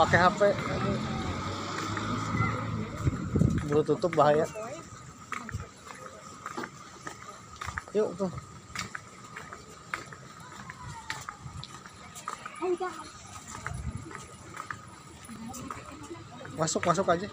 pakai HP. Buru tutup bahaya. Yuk tuh. Masuk aja.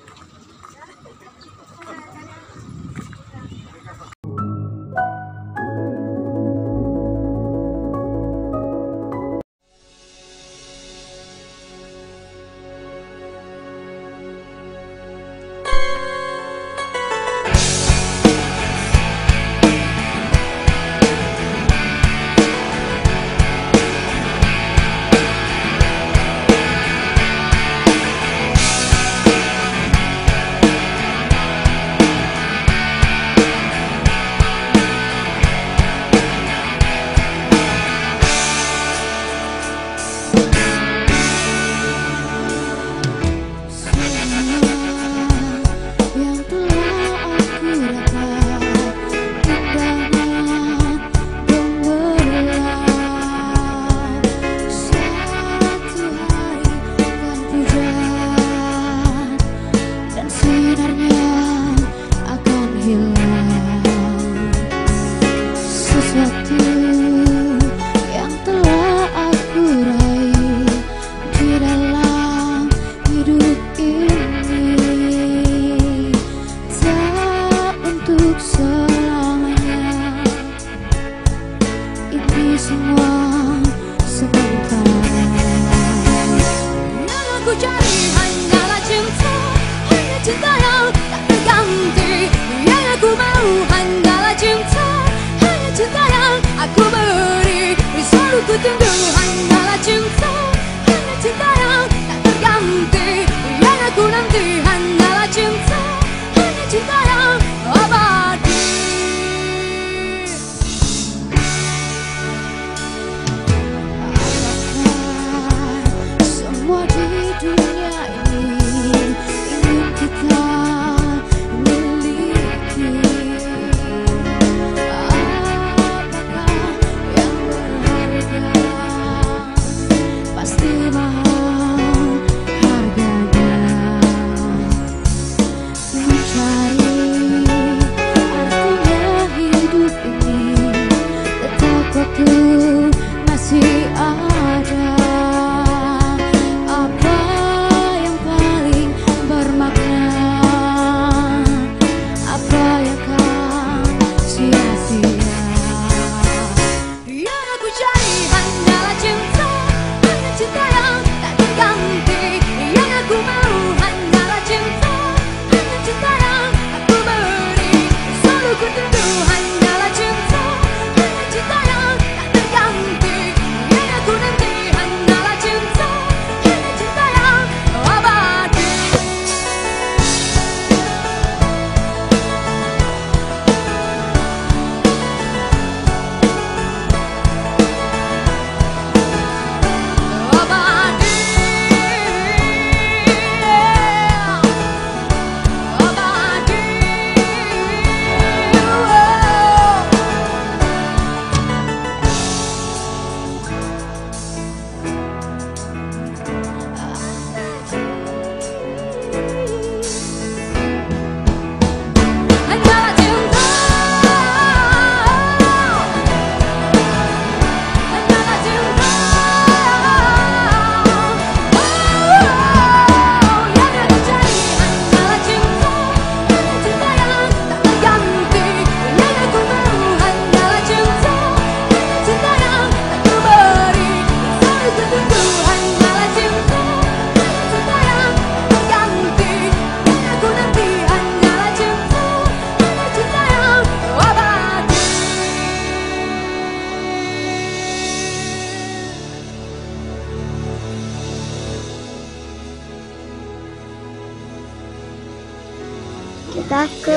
Kita ke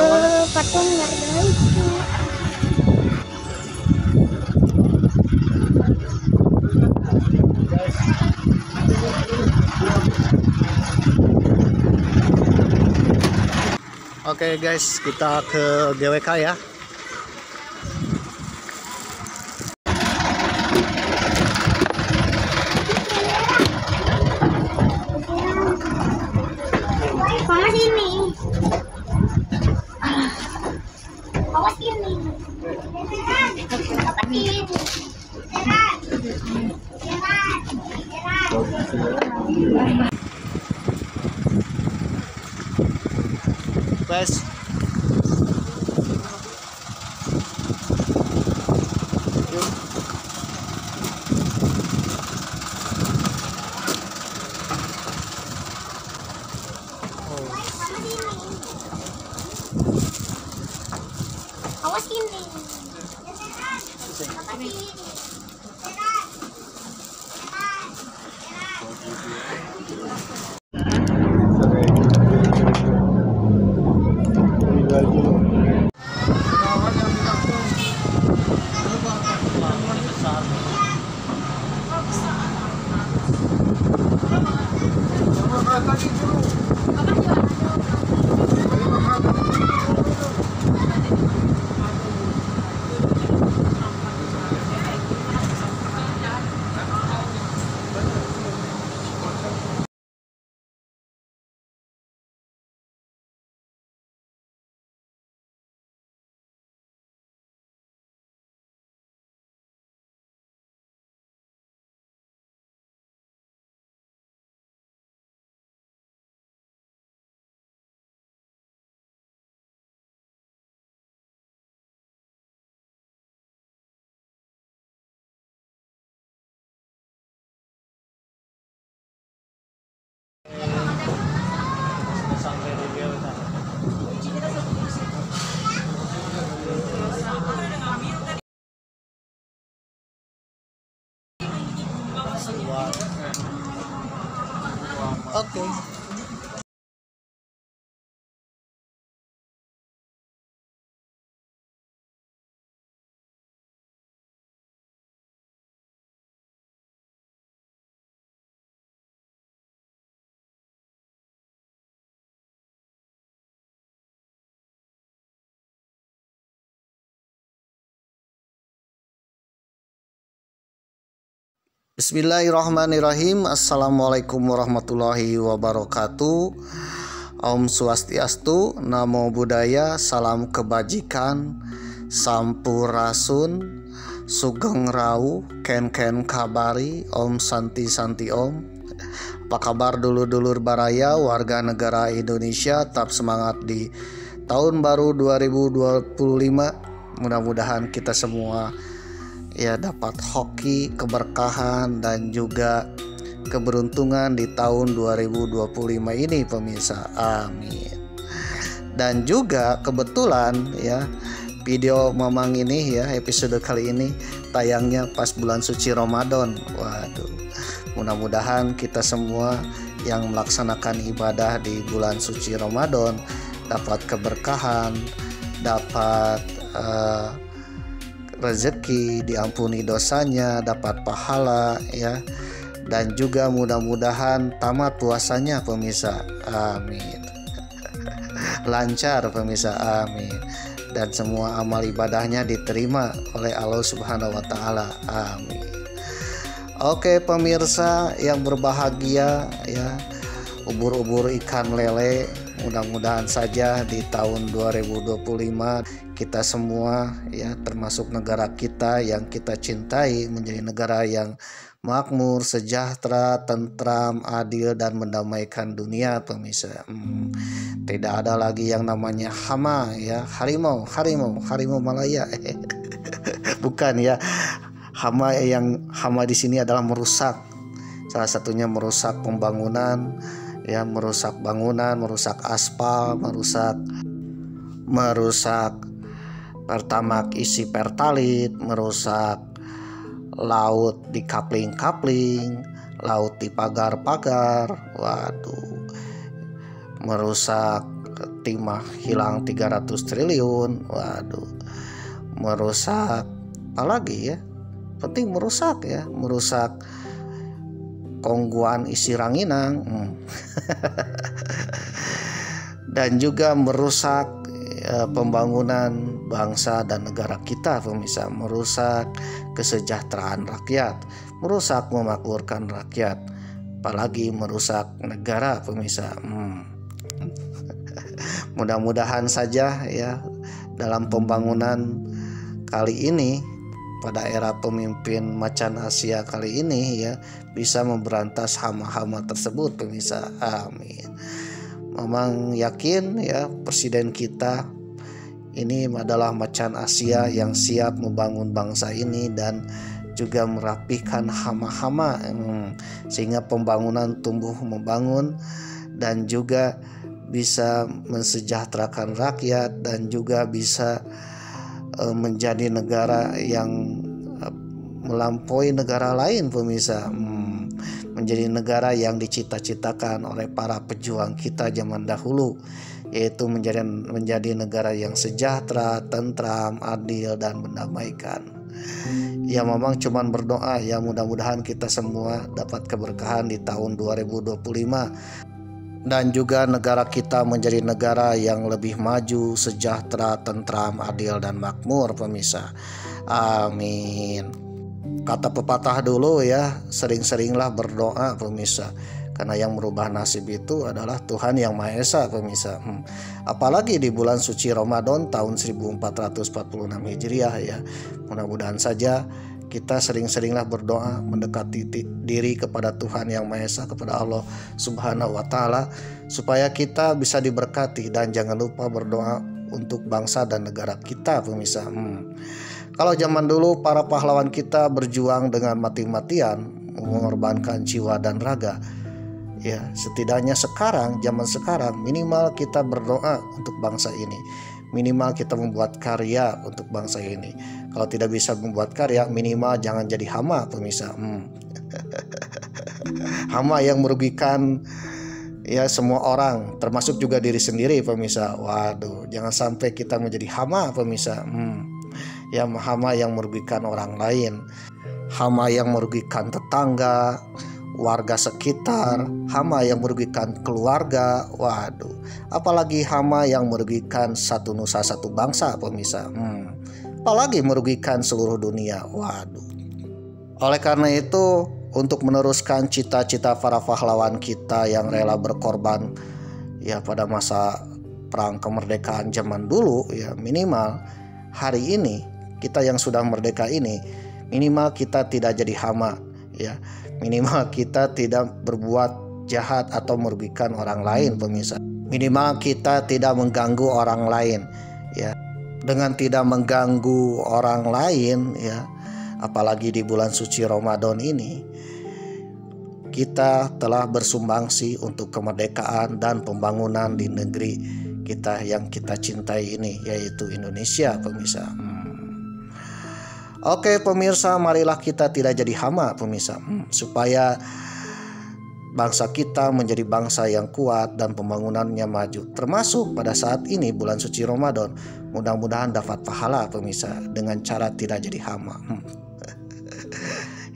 patung Marga itu. Oke guys, kita ke GWK ya. Awas ini. Awas ini. Apa ini? Guys, Awas ini. Apa ini? sampai di Gelta. Oke. Bismillahirrahmanirrahim. Assalamualaikum warahmatullahi wabarakatuh. Om Swastiastu, Namo Buddhaya, salam kebajikan, sampurasun, sugeng rau, ken kabari, Om Santi Santi Om. Apa kabar dulur-dulur baraya, warga negara Indonesia? Tetap semangat di tahun baru 2025. Mudah-mudahan kita semua ya dapat hoki, keberkahan dan juga keberuntungan di tahun 2025 ini pemirsa. Amin. Dan juga kebetulan ya video Mamang ini ya episode kali ini tayangnya pas bulan suci Ramadan. Waduh. Mudah-mudahan kita semua yang melaksanakan ibadah di bulan suci Ramadan dapat keberkahan, dapat rezeki, diampuni dosanya, dapat pahala ya, dan juga mudah-mudahan tamat puasanya pemirsa. Amin. Lancar pemirsa, amin. Dan semua amal ibadahnya diterima oleh Allah Subhanahu wa taala. Amin. Oke pemirsa yang berbahagia ya, ubur-ubur ikan lele, mudah-mudahan saja di tahun 2025 kita semua ya, termasuk negara kita yang kita cintai, menjadi negara yang makmur, sejahtera, tentram, adil dan mendamaikan dunia pemirsa. Tidak ada lagi yang namanya hama ya, harimau Malaya. Bukan ya. Hama di sini adalah merusak. Salah satunya merusak pembangunan ya, merusak bangunan, merusak aspal, merusak pertamak isi pertalit, merusak laut di kapling-kapling, laut di pagar-pagar. Waduh. Merusak timah hilang 300 triliun. Waduh. Merusak apalagi ya? Penting merusak ya, merusak kongguan isi ranginang. Dan juga merusak pembangunan bangsa dan negara kita pemirsa, merusak kesejahteraan rakyat, merusak memakmurkan rakyat, apalagi merusak negara pemirsa. Mudah-mudahan saja ya dalam pembangunan kali ini, pada era pemimpin Macan Asia kali ini ya, bisa memberantas hama-hama tersebut pemirsa. Amin. Memang yakin ya presiden kita ini adalah Macan Asia yang siap membangun bangsa ini dan juga merapikan hama-hama sehingga pembangunan tumbuh membangun dan juga bisa mensejahterakan rakyat dan juga bisa menjadi negara yang melampaui negara lain pemirsa, menjadi negara yang dicita-citakan oleh para pejuang kita zaman dahulu, yaitu menjadi negara yang sejahtera, tentram, adil dan mendamaikan. Ya memang cuman berdoa ya mudah-mudahan kita semua dapat keberkahan di tahun 2025 dan juga negara kita menjadi negara yang lebih maju, sejahtera, tentram, adil dan makmur pemirsa. Amin. Kata pepatah dulu ya, sering-seringlah berdoa pemirsa, karena yang merubah nasib itu adalah Tuhan Yang Maha Esa pemirsa. Apalagi di bulan suci Ramadan tahun 1446 Hijriah ya. Mudah-mudahan saja kita sering-seringlah berdoa mendekati diri kepada Tuhan Yang Maha Esa, kepada Allah Subhanahu wa Ta'ala, supaya kita bisa diberkati. Dan jangan lupa berdoa untuk bangsa dan negara kita pemirsa. Kalau zaman dulu para pahlawan kita berjuang dengan mati-matian, mengorbankan jiwa dan raga, ya setidaknya sekarang, zaman sekarang, minimal kita berdoa untuk bangsa ini. Minimal kita membuat karya untuk bangsa ini. Kalau tidak bisa membuat karya, minimal jangan jadi hama pemirsa. Hama yang merugikan ya semua orang, termasuk juga diri sendiri pemirsa. Waduh, jangan sampai kita menjadi hama pemirsa. Ya hama yang merugikan orang lain, hama yang merugikan tetangga, warga sekitar, hama yang merugikan keluarga. Waduh, apalagi hama yang merugikan satu nusa satu bangsa pemirsa. Apalagi merugikan seluruh dunia. Waduh. Oleh karena itu, untuk meneruskan cita-cita para pahlawan kita yang rela berkorban ya pada masa perang kemerdekaan zaman dulu ya, minimal hari ini kita yang sudah merdeka ini, minimal kita tidak jadi hama ya. Minimal kita tidak berbuat jahat atau merugikan orang lain pemirsa. Minimal kita tidak mengganggu orang lain ya. Dengan tidak mengganggu orang lain ya, apalagi di bulan suci Ramadan ini, kita telah bersumbangsi untuk kemerdekaan dan pembangunan di negeri kita yang kita cintai ini, yaitu Indonesia pemirsa. Oke pemirsa, marilah kita tidak jadi hama pemirsa, supaya bangsa kita menjadi bangsa yang kuat dan pembangunannya maju. Termasuk pada saat ini bulan suci Ramadan, mudah-mudahan dapat pahala pemirsa dengan cara tidak jadi hama.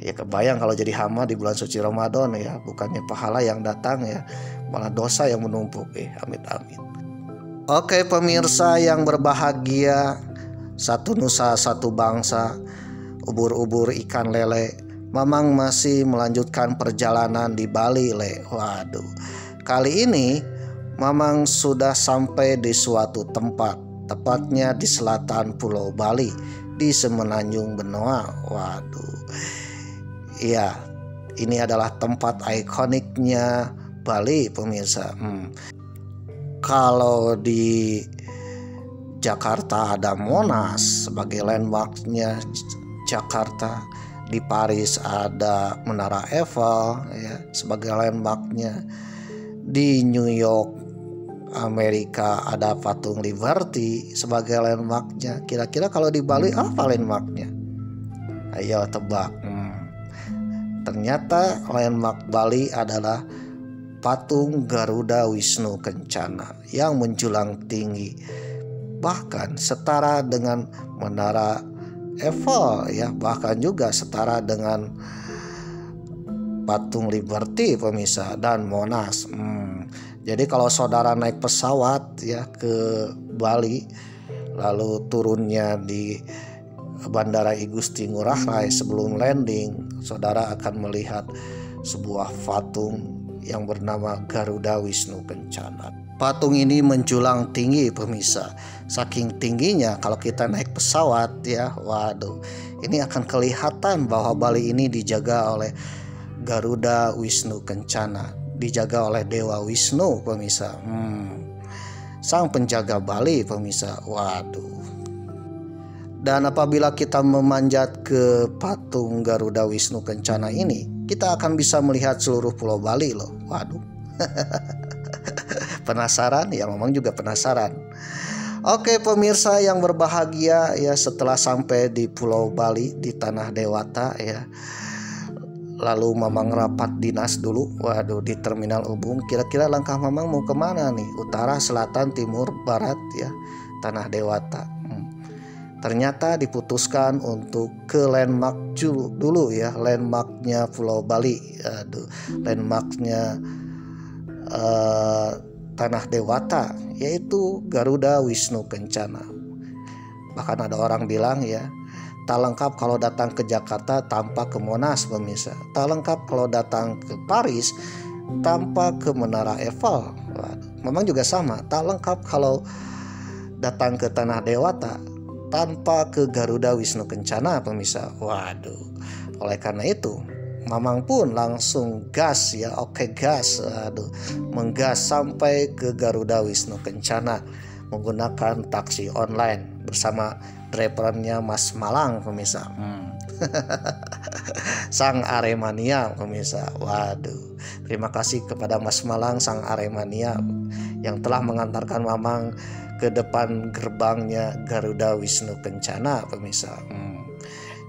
Ya kebayang kalau jadi hama di bulan suci Ramadan ya, bukannya pahala yang datang ya, malah dosa yang menumpuk. Amin amin. Oke pemirsa yang berbahagia, satu nusa satu bangsa, ubur-ubur ikan lele, Mamang masih melanjutkan perjalanan di Bali le. Waduh, kali ini Mamang sudah sampai di suatu tempat, tepatnya di selatan Pulau Bali, di Semenanjung Benoa. Waduh, iya, ini adalah tempat ikoniknya Bali pemirsa. Kalau di Jakarta ada Monas sebagai landmarknya Jakarta, di Paris ada Menara Eiffel ya sebagai landmarknya, di New York Amerika ada patung Liberty sebagai landmarknya. Kira-kira kalau di Bali apa landmarknya? Ayo tebak. Ternyata landmark Bali adalah patung Garuda Wisnu Kencana yang menjulang tinggi, bahkan setara dengan Menara Eiffel ya, bahkan juga setara dengan patung Liberty pemirsa dan Monas. Jadi kalau saudara naik pesawat ya ke Bali, lalu turunnya di Bandara I Gusti Ngurah Rai, sebelum landing saudara akan melihat sebuah patung yang bernama Garuda Wisnu Kencana. Patung ini menjulang tinggi pemirsa. Saking tingginya kalau kita naik pesawat ya, waduh, ini akan kelihatan bahwa Bali ini dijaga oleh Garuda Wisnu Kencana, dijaga oleh Dewa Wisnu pemirsa. Sang penjaga Bali pemirsa. Waduh. Dan apabila kita memanjat ke patung Garuda Wisnu Kencana ini, kita akan bisa melihat seluruh pulau Bali loh. Waduh. Penasaran? Ya memang juga penasaran. Oke pemirsa yang berbahagia ya, setelah sampai di Pulau Bali di Tanah Dewata ya, lalu Mamang rapat dinas dulu. Waduh, di Terminal Ubung. Kira-kira langkah Mamang mau kemana nih? Utara, selatan, timur, barat ya, Tanah Dewata. Ternyata diputuskan untuk ke landmark dulu ya, landmarknya Pulau Bali. Aduh, landmarknya Tanah Dewata, yaitu Garuda Wisnu Kencana. Bahkan ada orang bilang ya, tak lengkap kalau datang ke Jakarta tanpa ke Monas pemirsa. Tak lengkap kalau datang ke Paris tanpa ke Menara Eiffel. Memang juga sama, tak lengkap kalau datang ke Tanah Dewata tanpa ke Garuda Wisnu Kencana pemirsa. Waduh, oleh karena itu Mamang pun langsung gas ya, oke gas, menggas sampai ke Garuda Wisnu Kencana menggunakan taksi online bersama drivernya Mas Malang pemirsa. Sang Aremania pemirsa. Waduh, terima kasih kepada Mas Malang sang Aremania yang telah mengantarkan Mamang ke depan gerbangnya Garuda Wisnu Kencana pemirsa.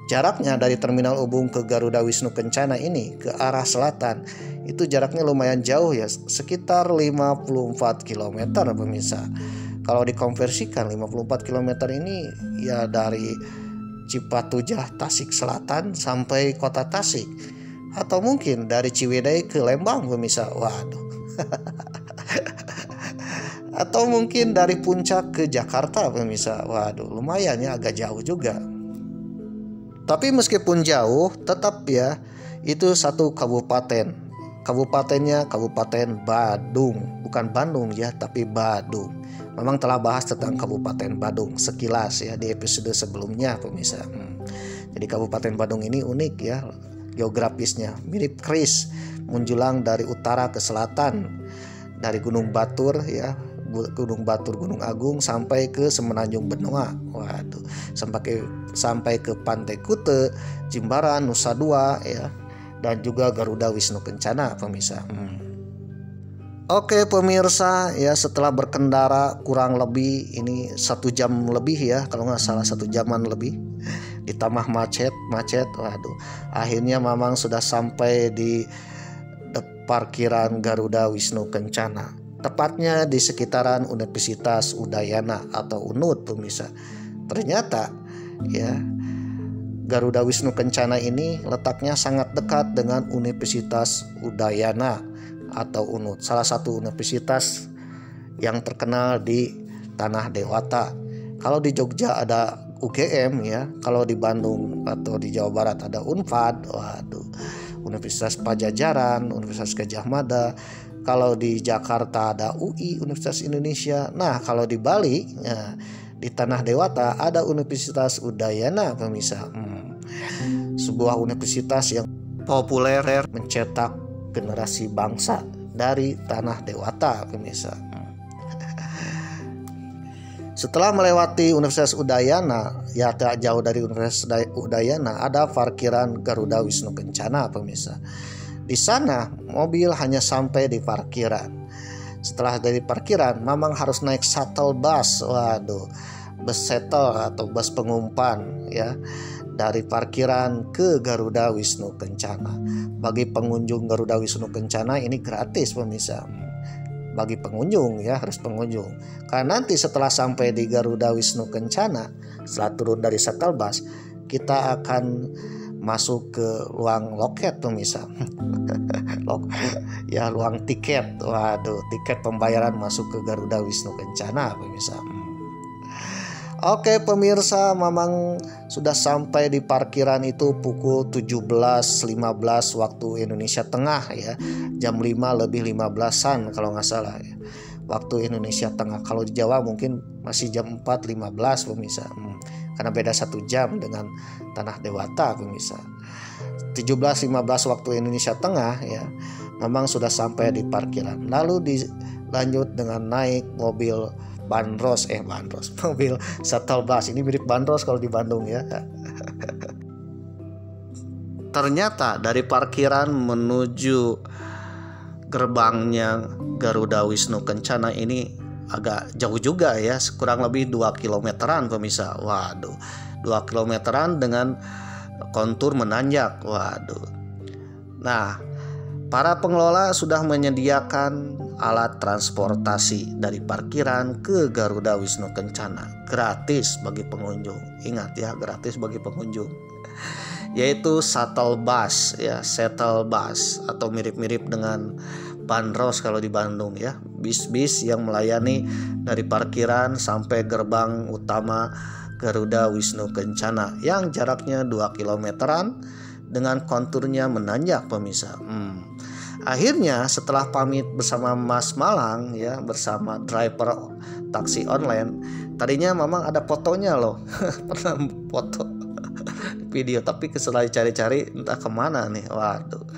Jaraknya dari Terminal Ubung ke Garuda Wisnu Kencana ini ke arah selatan itu jaraknya lumayan jauh ya, sekitar 54 km pemirsa. Kalau dikonversikan 54 km ini ya dari Cipatujah Tasik Selatan sampai kota Tasik, atau mungkin dari Ciwidey ke Lembang pemirsa. Waduh. Atau mungkin dari Puncak ke Jakarta pemirsa. Waduh, lumayan ya, agak jauh juga. Tapi meskipun jauh, tetap ya itu satu kabupaten. Kabupatennya Kabupaten Badung, bukan Bandung ya, tapi Badung. Memang telah bahas tentang Kabupaten Badung sekilas ya di episode sebelumnya pemirsa. Jadi Kabupaten Badung ini unik ya, geografisnya mirip Kris, menjulang dari utara ke selatan, dari Gunung Batur ya, Gunung Batur, Gunung Agung sampai ke Semenanjung Benoa. Waduh, sampai ke Pantai Kute, Jimbaran, Nusa Dua ya, dan juga Garuda Wisnu Kencana pemirsa. Oke pemirsa ya, setelah berkendara kurang lebih ini 1 jam lebih ya, kalau nggak salah 1 jaman lebih, ditambah macet. Waduh, akhirnya Mamang sudah sampai di parkiran Garuda Wisnu Kencana, tepatnya di sekitaran Universitas Udayana atau UNUD pemirsa. Ternyata ya, Garuda Wisnu Kencana ini letaknya sangat dekat dengan Universitas Udayana atau UNUD, salah satu universitas yang terkenal di Tanah Dewata. Kalau di Jogja ada UGM ya, kalau di Bandung atau di Jawa Barat ada Unpad, waduh, Universitas Pajajaran, Universitas Gadjah Mada. Kalau di Jakarta ada UI, Universitas Indonesia. Nah, kalau di Bali ya, di Tanah Dewata ada Universitas Udayana pemirsa. Sebuah universitas yang populer mencetak generasi bangsa dari Tanah Dewata pemirsa. Setelah melewati Universitas Udayana, ya tak jauh dari Universitas Udayana ada parkiran Garuda Wisnu Kencana pemirsa. Di sana mobil hanya sampai di parkiran. Setelah dari parkiran, Mamang harus naik shuttle bus. Waduh, bus shuttle atau bus pengumpan ya, dari parkiran ke Garuda Wisnu Kencana. Bagi pengunjung Garuda Wisnu Kencana ini gratis pemirsa. Bagi pengunjung ya, harus pengunjung. Karena nanti setelah sampai di Garuda Wisnu Kencana, setelah turun dari shuttle bus, kita akan masuk ke ruang loket pemirsa. Ya, ruang tiket. Waduh, tiket pembayaran masuk ke Garuda Wisnu Kencana pemirsa. Oke pemirsa, Mamang sudah sampai di parkiran itu pukul 17.15 waktu Indonesia Tengah ya. Jam 5 lebih 15-an kalau nggak salah ya. Waktu Indonesia Tengah. Kalau di Jawa mungkin masih jam 4.15 pemirsa. Karena beda 1 jam dengan Tanah Dewata pemirsa. 17.15 waktu Indonesia Tengah ya. Mamang sudah sampai di parkiran. Lalu dilanjut dengan naik mobil bandros, mobil shuttle bus. Ini mirip bandros kalau di Bandung ya. Ternyata dari parkiran menuju gerbangnya Garuda Wisnu Kencana ini agak jauh juga ya, kurang lebih 2 kilometeran pemirsa. Waduh, 2 kilometeran dengan kontur menanjak. Waduh. Nah, para pengelola sudah menyediakan alat transportasi dari parkiran ke Garuda Wisnu Kencana gratis bagi pengunjung. Ingat ya, gratis bagi pengunjung. Yaitu shuttle bus ya, shuttle bus atau mirip-mirip dengan bandros kalau di Bandung ya. Bis-bis yang melayani dari parkiran sampai gerbang utama Garuda Wisnu Kencana yang jaraknya 2 kilometeran dengan konturnya menanjak pemirsa. Akhirnya setelah pamit bersama Mas Malang ya, bersama driver taksi online, tadinya Mamang ada fotonya loh. Pernah foto video, tapi setelah cari-cari entah kemana nih. Waduh.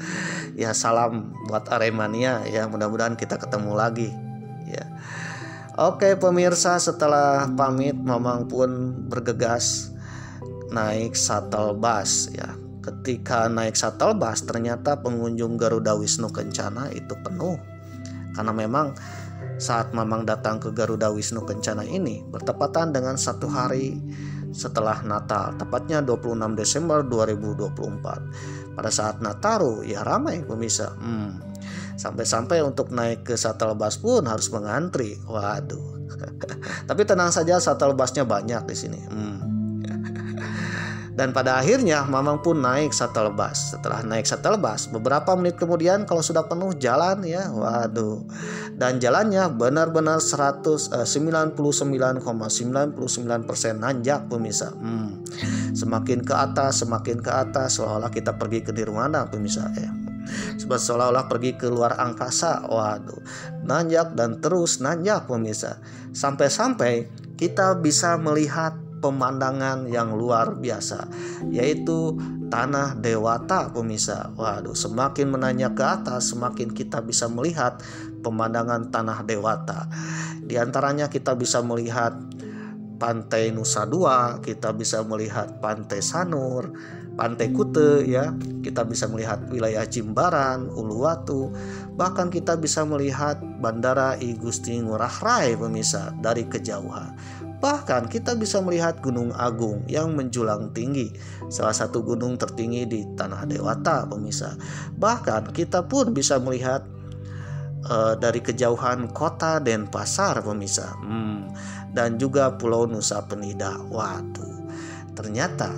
Ya salam buat Aremania ya, mudah-mudahan kita ketemu lagi ya. Oke pemirsa, setelah pamit Mamang pun bergegas naik shuttle bus ya. Ketika naik shuttle bus ternyata pengunjung Garuda Wisnu Kencana itu penuh. Karena memang saat Mamang datang ke Garuda Wisnu Kencana ini bertepatan dengan 1 hari setelah Natal, tepatnya 26 Desember 2024. Pada saat Nataru ya ramai pemirsa. Sampai-sampai untuk naik ke shuttle bus pun harus mengantri. Waduh. Tapi tenang saja, shuttle busnya banyak di sini. Dan pada akhirnya Mamang pun naik shuttle bus. Setelah naik shuttle bus, beberapa menit kemudian kalau sudah penuh jalan ya, waduh. Dan jalannya benar-benar 99,99% nanjak pemirsa. Semakin ke atas, seolah-olah kita pergi ke Nirwana pemirsa ya. Seolah-olah pergi ke luar angkasa. Waduh, nanjak dan terus nanjak pemirsa. Sampai-sampai kita bisa melihat pemandangan yang luar biasa, yaitu Tanah Dewata pemirsa. Waduh, semakin menanjak ke atas semakin kita bisa melihat pemandangan Tanah Dewata. Di antaranya kita bisa melihat Pantai Nusa Dua, kita bisa melihat Pantai Sanur, Pantai Kute ya, kita bisa melihat wilayah Jimbaran, Uluwatu, bahkan kita bisa melihat Bandara I Gusti Ngurah Rai pemirsa dari kejauhan. Bahkan kita bisa melihat Gunung Agung yang menjulang tinggi, salah satu gunung tertinggi di Tanah Dewata pemirsa. Bahkan kita pun bisa melihat dari kejauhan kota Denpasar pemirsa, dan juga Pulau Nusa Penida. Waduh, ternyata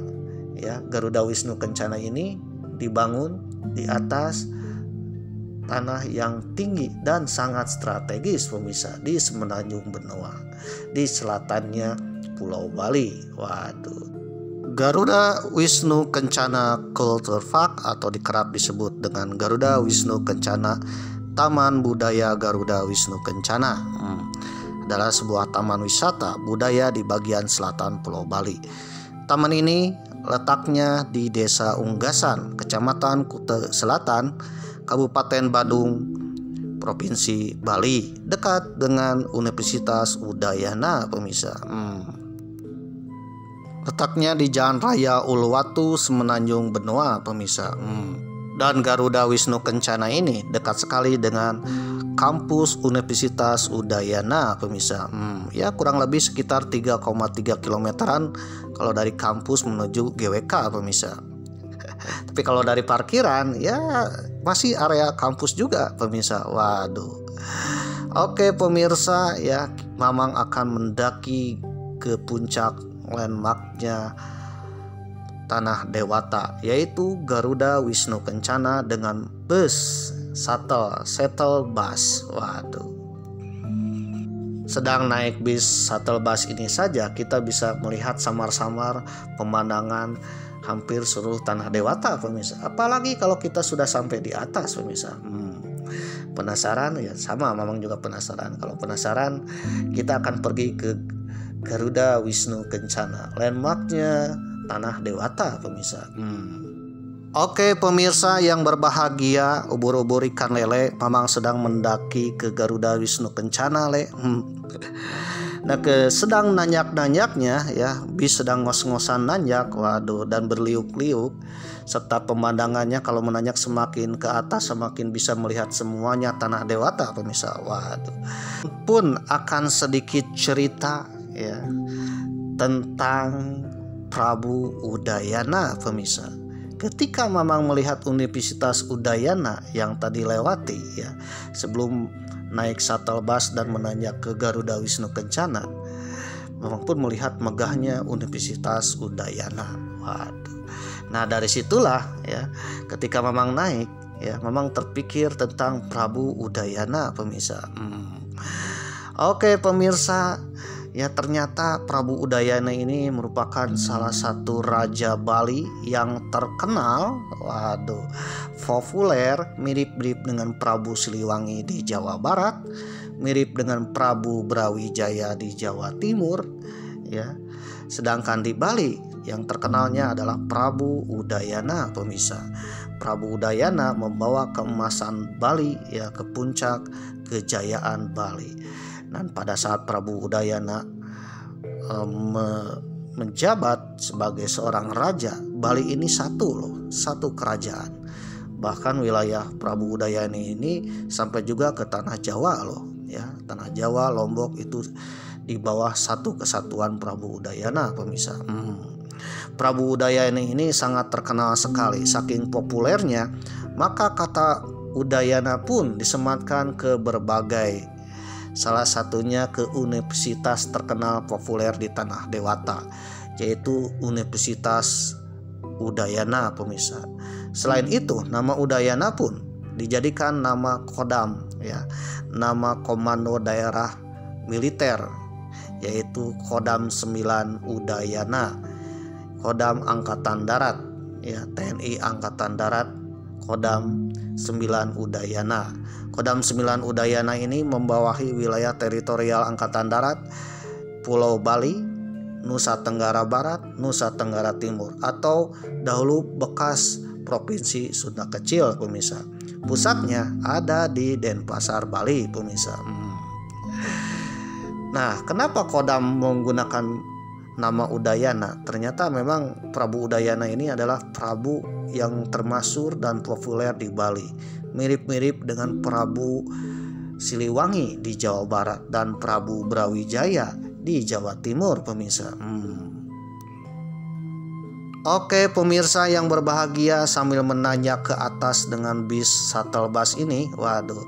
ya Garuda Wisnu Kencana ini dibangun di atas tanah yang tinggi dan sangat strategis pemirsa di Semenanjung Benua, di selatannya Pulau Bali. Waduh. Garuda Wisnu Kencana Culture Park atau dikerap disebut dengan Garuda Wisnu Kencana Taman Budaya Garuda Wisnu Kencana adalah sebuah taman wisata budaya di bagian selatan Pulau Bali. Taman ini letaknya di Desa Unggasan, Kecamatan Kute Selatan, Kabupaten Badung, Provinsi Bali, dekat dengan Universitas Udayana pemirsa. Letaknya di Jalan Raya Uluwatu, Semenanjung Benua pemirsa. Dan Garuda Wisnu Kencana ini dekat sekali dengan kampus Universitas Udayana pemirsa. Ya kurang lebih sekitar 3,3 kilometeran kalau dari kampus menuju GWK pemirsa. Tapi kalau dari parkiran ya masih area kampus juga pemirsa. Waduh. Oke pemirsa ya, Mamang akan mendaki ke puncak landmarknya Tanah Dewata, yaitu Garuda Wisnu Kencana dengan bus shuttle bus. Waduh. sedang naik bis shuttle bus ini saja kita bisa melihat samar-samar pemandangan hampir seluruh tanah Dewata pemirsa. Apalagi kalau kita sudah sampai di atas pemirsa. Penasaran ya, sama Mamang juga penasaran. Kalau penasaran kita akan pergi ke Garuda Wisnu Kencana, landmarknya tanah Dewata pemirsa. Oke pemirsa yang berbahagia, ubur-ubur ikan lele, Mamang sedang mendaki ke Garuda Wisnu Kencana le. Nah sedang nanyak-nanyaknya ya, bis sedang ngos-ngosan nanyak, waduh, dan berliuk-liuk, serta pemandangannya kalau menanyak semakin ke atas semakin bisa melihat semuanya tanah Dewata pemirsa. Waduh, pun akan sedikit cerita ya tentang Prabu Udayana pemirsa. Ketika Mamang melihat Universitas Udayana yang tadi lewati ya, sebelum naik shuttle bus dan menanjak ke Garuda Wisnu Kencana, Mamang pun melihat megahnya Universitas Udayana. Waduh. Nah dari situlah ya, ketika Mamang naik ya, Mamang terpikir tentang Prabu Udayana pemirsa. Oke pemirsa, ya ternyata Prabu Udayana ini merupakan salah satu raja Bali yang terkenal, waduh, populer, mirip-mirip dengan Prabu Siliwangi di Jawa Barat, mirip dengan Prabu Brawijaya di Jawa Timur, ya. Sedangkan di Bali yang terkenalnya adalah Prabu Udayana pemirsa. Prabu Udayana membawa keemasan Bali ya ke puncak kejayaan Bali. Dan pada saat Prabu Udayana menjabat sebagai seorang raja, Bali ini satu kerajaan. Bahkan wilayah Prabu Udayana ini sampai juga ke tanah Jawa loh ya. Tanah Jawa, Lombok itu di bawah satu kesatuan Prabu Udayana pemirsa. Prabu Udayana ini sangat terkenal sekali, saking populernya maka kata Udayana pun disematkan ke berbagai, salah satunya ke universitas terkenal populer di tanah Dewata, yaitu Universitas Udayana pemirsa. Selain itu nama Udayana pun dijadikan nama kodam ya, nama komando daerah militer, yaitu Kodam 9 Udayana, Kodam Angkatan Darat ya, TNI Angkatan Darat, Kodam 9 Udayana. Kodam 9 Udayana ini membawahi wilayah teritorial Angkatan Darat, Pulau Bali, Nusa Tenggara Barat, Nusa Tenggara Timur, atau dahulu bekas Provinsi Sunda Kecil pemirsa. Pusatnya ada di Denpasar, Bali pemirsa. Nah, kenapa Kodam menggunakan nama Udayana? Ternyata memang Prabu Udayana ini adalah Prabu yang termasyhur dan populer di Bali, mirip-mirip dengan Prabu Siliwangi di Jawa Barat dan Prabu Brawijaya di Jawa Timur pemirsa. Oke pemirsa yang berbahagia, sambil menanjak ke atas dengan bis shuttle bus ini, waduh,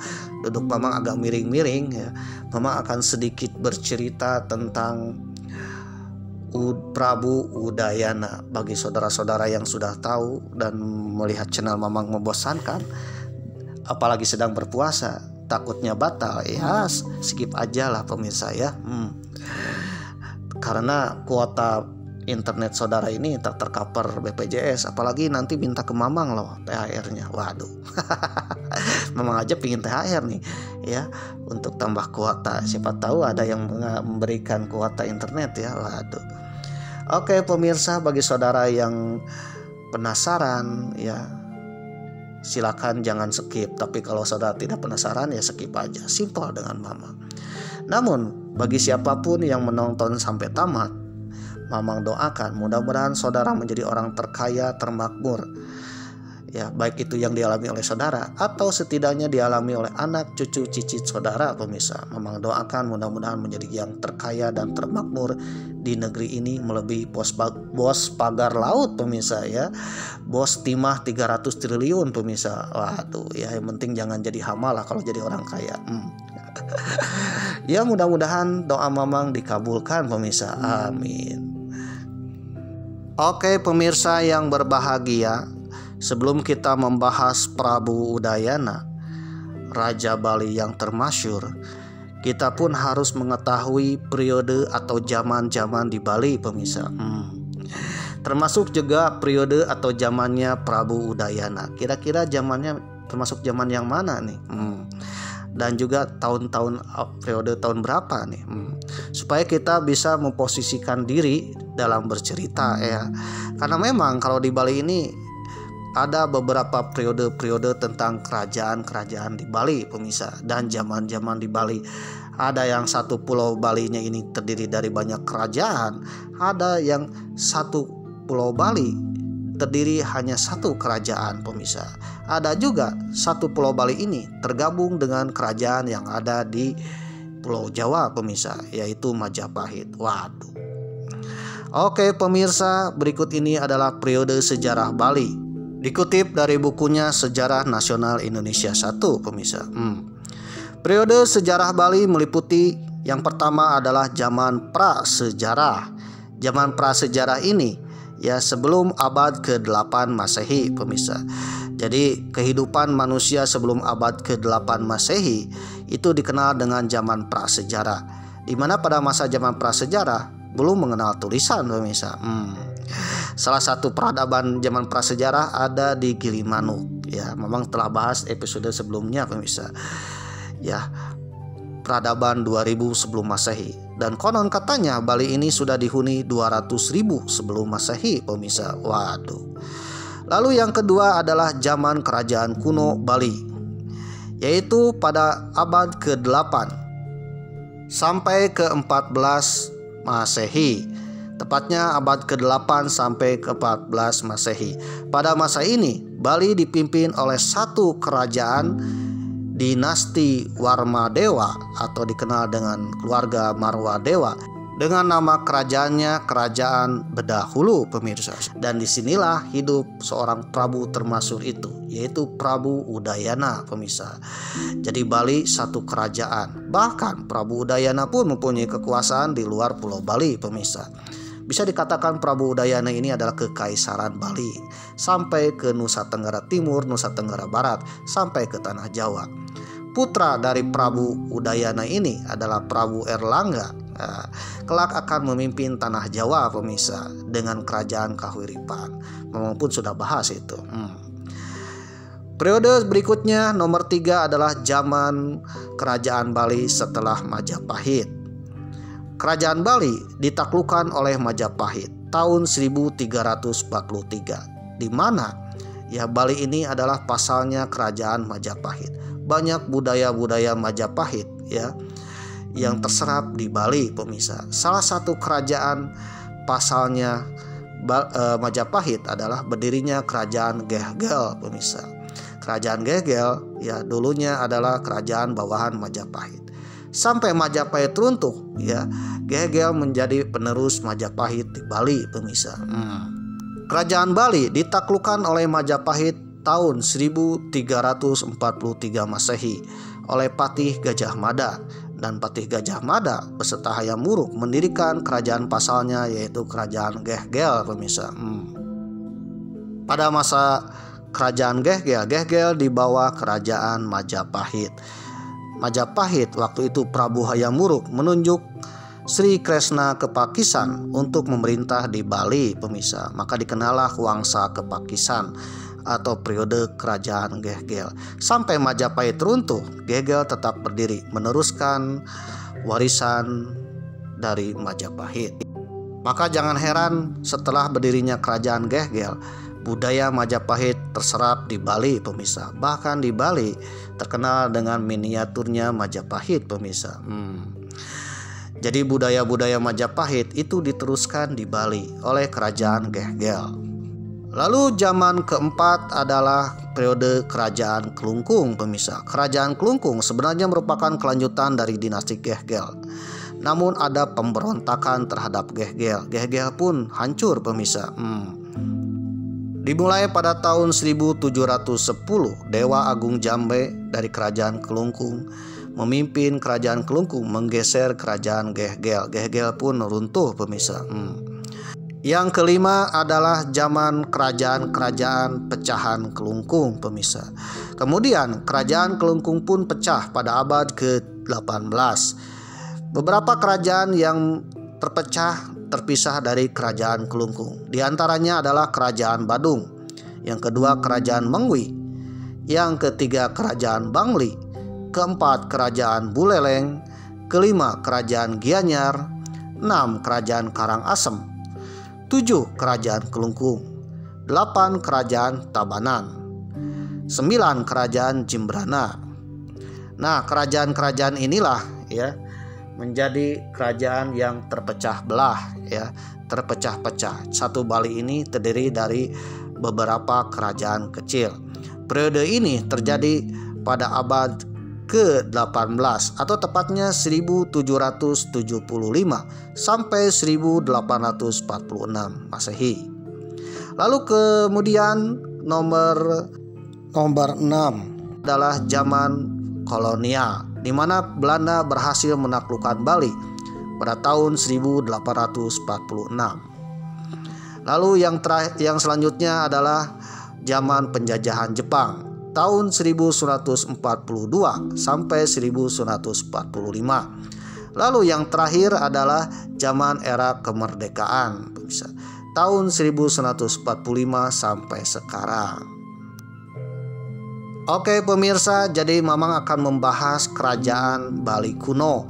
duduk Mamang agak miring-miring ya. Mamang akan sedikit bercerita tentang Prabu Udayana. Bagi saudara-saudara yang sudah tahu dan melihat channel Mamang membosankan, apalagi sedang berpuasa, takutnya batal ya, skip aja lah pemirsa ya. Karena kuota internet saudara ini tak tercover BPJS, apalagi nanti minta ke Mamang loh THR-nya. Waduh. Mamang aja pingin THR nih ya, untuk tambah kuota. Siapa tahu ada yang memberikan kuota internet ya. Waduh. Oke pemirsa, bagi saudara yang penasaran ya, silakan jangan skip. Tapi kalau saudara tidak penasaran ya skip aja, simpel dengan Mamang. Namun bagi siapapun yang menonton sampai tamat, Mamang doakan mudah-mudahan saudara menjadi orang terkaya, termakmur ya, baik itu yang dialami oleh saudara atau setidaknya dialami oleh anak, cucu, cicit saudara pemirsa. Mamang doakan mudah-mudahan menjadi yang terkaya dan termakmur di negeri ini, melebihi bos pagar laut pemirsa ya, bos timah 300 triliun pemirsa. Waduh ya, yang penting jangan jadi hama lah kalau jadi orang kaya. Ya mudah-mudahan doa Mamang dikabulkan pemirsa, amin. Oke pemirsa yang berbahagia, sebelum kita membahas Prabu Udayana, Raja Bali yang termasyhur, kita pun harus mengetahui periode atau zaman-zaman di Bali, pemirsa. Termasuk juga periode atau zamannya Prabu Udayana. Kira-kira zamannya termasuk zaman yang mana nih? Dan juga tahun-tahun periode tahun berapa nih? Supaya kita bisa memposisikan diri dalam bercerita ya. Karena memang kalau di Bali ini ada beberapa periode-periode tentang kerajaan-kerajaan di Bali, pemirsa, dan zaman-zaman di Bali. Ada yang satu pulau Balinya ini terdiri dari banyak kerajaan, ada yang satu pulau Bali terdiri hanya satu kerajaan, pemirsa. Ada juga satu pulau Bali ini tergabung dengan kerajaan yang ada di Pulau Jawa, pemirsa, yaitu Majapahit. Waduh. Oke, pemirsa, berikut ini adalah periode sejarah Bali. Dikutip dari bukunya Sejarah Nasional Indonesia 1, pemirsa. Periode sejarah Bali meliputi yang pertama adalah zaman prasejarah. Zaman prasejarah ini ya sebelum abad ke-8 Masehi, pemirsa. Jadi kehidupan manusia sebelum abad ke-8 Masehi itu dikenal dengan zaman prasejarah. Di mana pada masa zaman prasejarah belum mengenal tulisan, pemirsa. Salah satu peradaban zaman prasejarah ada di Gilimanuk. Ya, memang telah bahas episode sebelumnya, pemirsa. Ya, peradaban 2000 sebelum Masehi. Dan konon katanya Bali ini sudah dihuni 200.000 sebelum Masehi, pemirsa. Waduh. Lalu yang kedua adalah zaman kerajaan kuno Bali, yaitu pada abad ke-8 sampai ke-14 Masehi. Tepatnya abad ke-8 sampai ke-14 Masehi. Pada masa ini Bali dipimpin oleh satu kerajaan dinasti Warmadewa atau dikenal dengan keluarga Marwadewa, dengan nama kerajaannya Kerajaan Bedahulu, pemirsa. Dan disinilah hidup seorang Prabu termasyhur itu, yaitu Prabu Udayana, pemirsa. Jadi Bali satu kerajaan. Bahkan Prabu Udayana pun mempunyai kekuasaan di luar Pulau Bali, pemirsa. Bisa dikatakan Prabu Udayana ini adalah kekaisaran Bali sampai ke Nusa Tenggara Timur, Nusa Tenggara Barat, sampai ke Tanah Jawa. Putra dari Prabu Udayana ini adalah Prabu Erlangga. Kelak akan memimpin Tanah Jawa, pemirsa, dengan kerajaan Kahuripan. Memang pun sudah bahas itu. Periode berikutnya nomor 3 adalah zaman kerajaan Bali setelah Majapahit. Kerajaan Bali ditaklukkan oleh Majapahit tahun 1343, di mana ya Bali ini adalah pasalnya kerajaan Majapahit. Banyak budaya-budaya Majapahit ya yang terserap di Bali, pemirsa. Salah satu kerajaan pasalnya Majapahit adalah berdirinya kerajaan Gehgel, pemirsa. Kerajaan Gehgel ya dulunya adalah kerajaan bawahan Majapahit. Sampai Majapahit runtuh ya, Gehgel menjadi penerus Majapahit di Bali, pemirsa. Kerajaan Bali ditaklukkan oleh Majapahit tahun 1343 Masehi oleh Patih Gajah Mada, dan Patih Gajah Mada beserta Hayam Wuruk mendirikan kerajaan pasalnya yaitu kerajaan Gehgel, pemirsa. Pada masa kerajaan Gehgel di bawah kerajaan Majapahit. Majapahit waktu itu Prabu Hayam Wuruk menunjuk Sri Kresna Kepakisan untuk memerintah di Bali, pemirsa. Maka dikenallah Wangsa Kepakisan atau periode kerajaan Gehgel. Sampai Majapahit runtuh, Gehgel tetap berdiri meneruskan warisan dari Majapahit. Maka jangan heran setelah berdirinya kerajaan Gehgel, budaya Majapahit terserap di Bali, pemirsa. Bahkan di Bali terkenal dengan miniaturnya Majapahit, pemirsa. Jadi budaya-budaya Majapahit itu diteruskan di Bali oleh kerajaan Gehgel. Lalu zaman keempat adalah periode kerajaan Kelungkung, pemirsa. Kerajaan Kelungkung sebenarnya merupakan kelanjutan dari dinasti Gehgel. Namun ada pemberontakan terhadap Gehgel. Gehgel pun hancur, pemirsa. Dimulai pada tahun 1710, Dewa Agung Jambe dari kerajaan Kelungkung memimpin kerajaan Kelungkung menggeser kerajaan Gehgel. Gehgel pun runtuh, pemirsa. Yang kelima adalah zaman kerajaan-kerajaan pecahan Kelungkung, pemirsa. Kemudian kerajaan Kelungkung pun pecah pada abad ke-18 Beberapa kerajaan yang terpisah dari kerajaan Kelungkung. Di antaranya adalah kerajaan Badung, yang kedua kerajaan Mengwi, yang ketiga kerajaan Bangli, keempat kerajaan Buleleng, kelima kerajaan Gianyar, 6 kerajaan Karangasem, 7 kerajaan Kelungkung, 8 kerajaan Tabanan, 9 kerajaan Jimbrana. Nah, kerajaan-kerajaan inilah ya menjadi kerajaan yang terpecah belah ya, terpecah-pecah. Satu Bali ini terdiri dari beberapa kerajaan kecil. Periode ini terjadi pada abad ke-18 atau tepatnya 1775 sampai 1846 Masehi. Lalu kemudian nomor 6 adalah zaman kolonial, di mana Belanda berhasil menaklukkan Bali pada tahun 1846. Lalu yang selanjutnya adalah zaman penjajahan Jepang tahun 1942 sampai 1945. Lalu yang terakhir adalah zaman era kemerdekaan, tahun 1945 sampai sekarang. Oke pemirsa, jadi Mamang akan membahas kerajaan Bali kuno,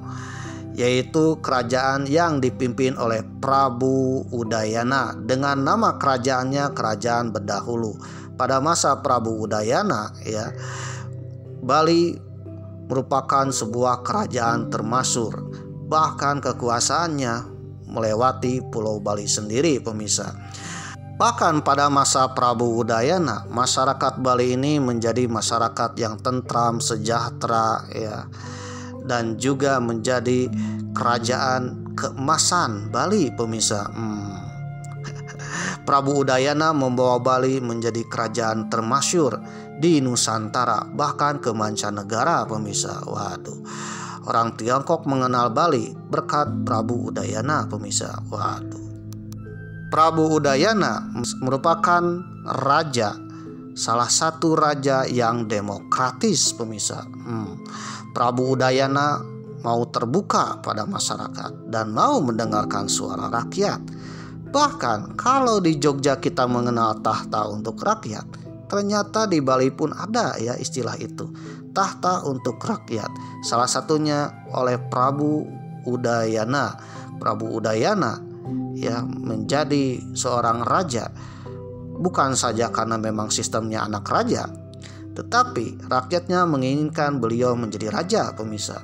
yaitu kerajaan yang dipimpin oleh Prabu Udayana dengan nama kerajaannya Kerajaan Bedahulu. Pada masa Prabu Udayana ya, Bali merupakan sebuah kerajaan termasyhur, bahkan kekuasaannya melewati Pulau Bali sendiri pemirsa. Bahkan pada masa Prabu Udayana, masyarakat Bali ini menjadi masyarakat yang tentram, sejahtera ya, dan juga menjadi kerajaan keemasan Bali pemirsa. Prabu Udayana membawa Bali menjadi kerajaan termasyhur di Nusantara, bahkan ke mancanegara pemirsa. Waduh, orang Tiongkok mengenal Bali berkat Prabu Udayana pemirsa. Waduh, Prabu Udayana merupakan raja, salah satu raja yang demokratis pemirsa. Prabu Udayana mau terbuka pada masyarakat dan mau mendengarkan suara rakyat. Bahkan kalau di Jogja kita mengenal tahta untuk rakyat, ternyata di Bali pun ada ya istilah itu, tahta untuk rakyat. Salah satunya oleh Prabu Udayana. Prabu Udayana ya menjadi seorang raja bukan saja karena memang sistemnya anak raja, tetapi rakyatnya menginginkan beliau menjadi raja pemirsa.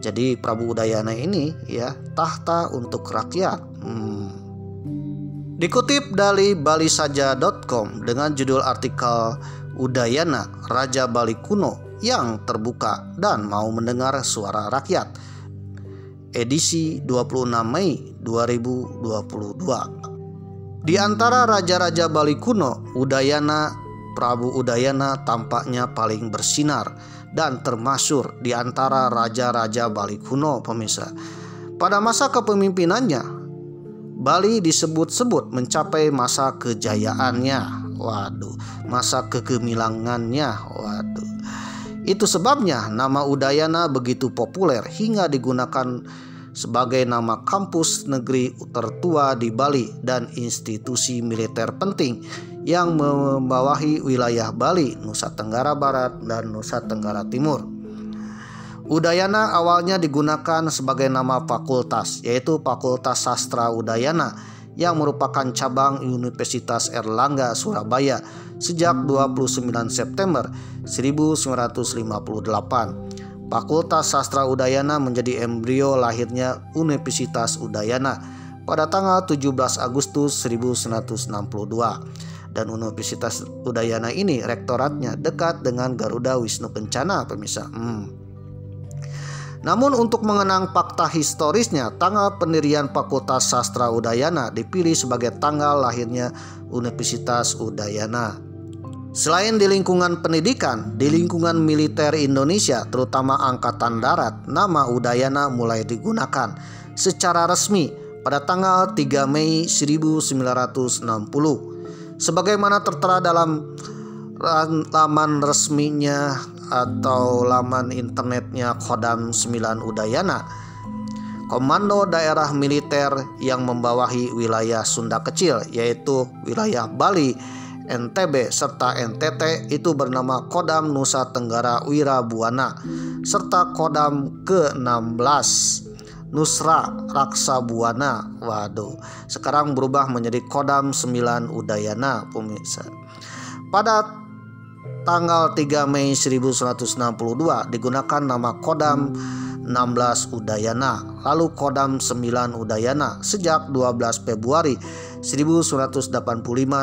Jadi Prabu Udayana ini ya tahta untuk rakyat. Dikutip dari balisaja.com dengan judul artikel Udayana, Raja Bali Kuno yang terbuka dan mau mendengar suara rakyat, edisi 26 Mei 2022. Di antara raja-raja Bali kuno, Prabu Udayana tampaknya paling bersinar dan termasyhur di antara raja-raja Bali kuno pemirsa. Pada masa kepemimpinannya, Bali disebut-sebut mencapai masa kejayaannya. Waduh, masa kegemilangannya. Waduh. Itu sebabnya nama Udayana begitu populer hingga digunakan sebagai nama kampus negeri tertua di Bali dan institusi militer penting yang membawahi wilayah Bali, Nusa Tenggara Barat dan Nusa Tenggara Timur. Udayana awalnya digunakan sebagai nama fakultas, yaitu Fakultas Sastra Udayana yang merupakan cabang Universitas Erlangga Surabaya sejak 29 September 1958. Fakultas Sastra Udayana menjadi embrio lahirnya Universitas Udayana pada tanggal 17 Agustus 1962. Dan Universitas Udayana ini rektoratnya dekat dengan Garuda Wisnu Kencana pemirsa. Namun untuk mengenang fakta historisnya, tanggal pendirian Fakultas Sastra Udayana dipilih sebagai tanggal lahirnya Universitas Udayana. Selain di lingkungan pendidikan, di lingkungan militer Indonesia, terutama Angkatan Darat, nama Udayana mulai digunakan secara resmi pada tanggal 3 Mei 1960. Sebagaimana tertera dalam laman resminya atau laman internetnya Kodam 9 Udayana, komando daerah militer yang membawahi wilayah Sunda Kecil, yaitu wilayah Bali, NTB, serta NTT itu bernama Kodam Nusa Tenggara Wirabuana, serta Kodam ke-16 Nusra Raksabuana. Waduh, sekarang berubah menjadi Kodam 9 Udayana, pemirsa. Pada tanggal 3 Mei 1962 digunakan nama Kodam 16 Udayana, lalu Kodam 9 Udayana sejak 12 Februari 1985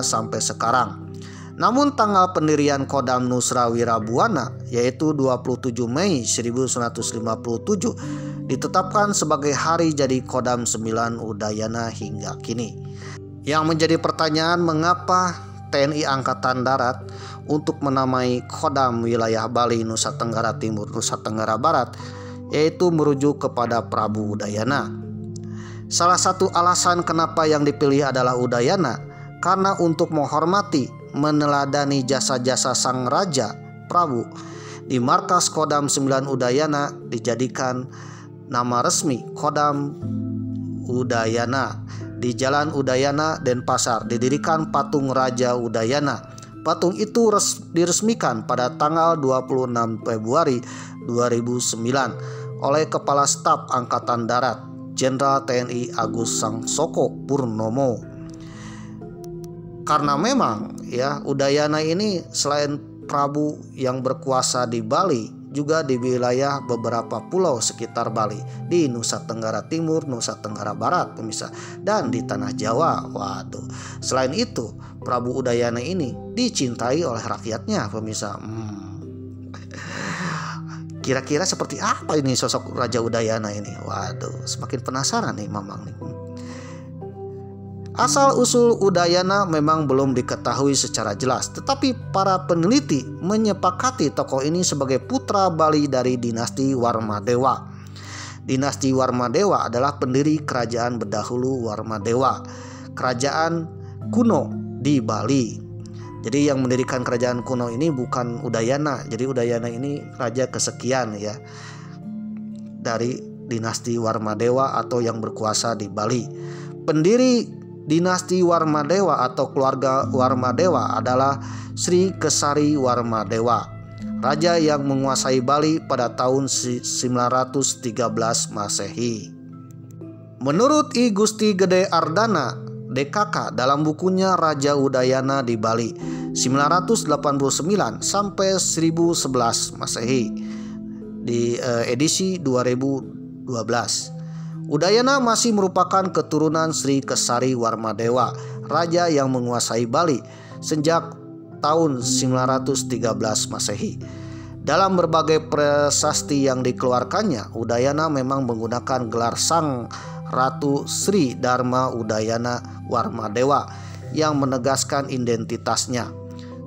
sampai sekarang. Namun tanggal pendirian Kodam Nusra Wirabuana yaitu 27 Mei 1957 ditetapkan sebagai hari jadi Kodam 9 Udayana hingga kini. Yang menjadi pertanyaan, mengapa TNI Angkatan Darat untuk menamai Kodam wilayah Bali, Nusa Tenggara Timur, Nusa Tenggara Barat, yaitu merujuk kepada Prabu Udayana. Salah satu alasan kenapa yang dipilih adalah Udayana, karena untuk menghormati, meneladani jasa-jasa sang raja Prabu. Di markas Kodam 9 Udayana dijadikan nama resmi Kodam Udayana. Di Jalan Udayana, Denpasar, didirikan patung Raja Udayana. Patung itu diresmikan pada tanggal 26 Februari 2009 oleh Kepala Staf Angkatan Darat Jenderal TNI Agus Sangsoko Purnomo. Karena memang ya Udayana ini selain Prabu yang berkuasa di Bali, juga di wilayah beberapa pulau sekitar Bali, di Nusa Tenggara Timur, Nusa Tenggara Barat, pemirsa, dan di tanah Jawa. Waduh, selain itu Prabu Udayana ini dicintai oleh rakyatnya, pemirsa. Kira-kira seperti apa ini sosok Raja Udayana ini? Waduh, semakin penasaran nih Mamang nih. Asal-usul Udayana memang belum diketahui secara jelas, tetapi para peneliti menyepakati tokoh ini sebagai putra Bali dari dinasti Warmadewa. Dinasti Warmadewa adalah pendiri kerajaan berdahulu Warmadewa, kerajaan kuno di Bali. Jadi yang mendirikan kerajaan kuno ini bukan Udayana. Jadi Udayana ini raja kesekian ya dari dinasti Warmadewa atau yang berkuasa di Bali. Pendiri dinasti Warmadewa atau keluarga Warmadewa adalah Sri Kesari Warmadewa, raja yang menguasai Bali pada tahun 913 Masehi. Menurut I Gusti Gede Ardana DKK dalam bukunya Raja Udayana di Bali 989 sampai 1011 Masehi di edisi 2012. Udayana masih merupakan keturunan Sri Kesari Warmadewa, raja yang menguasai Bali sejak tahun 913 Masehi. Dalam berbagai prasasti yang dikeluarkannya, Udayana memang menggunakan gelar Sang Ratu Sri Dharma Udayana Warmadewa yang menegaskan identitasnya.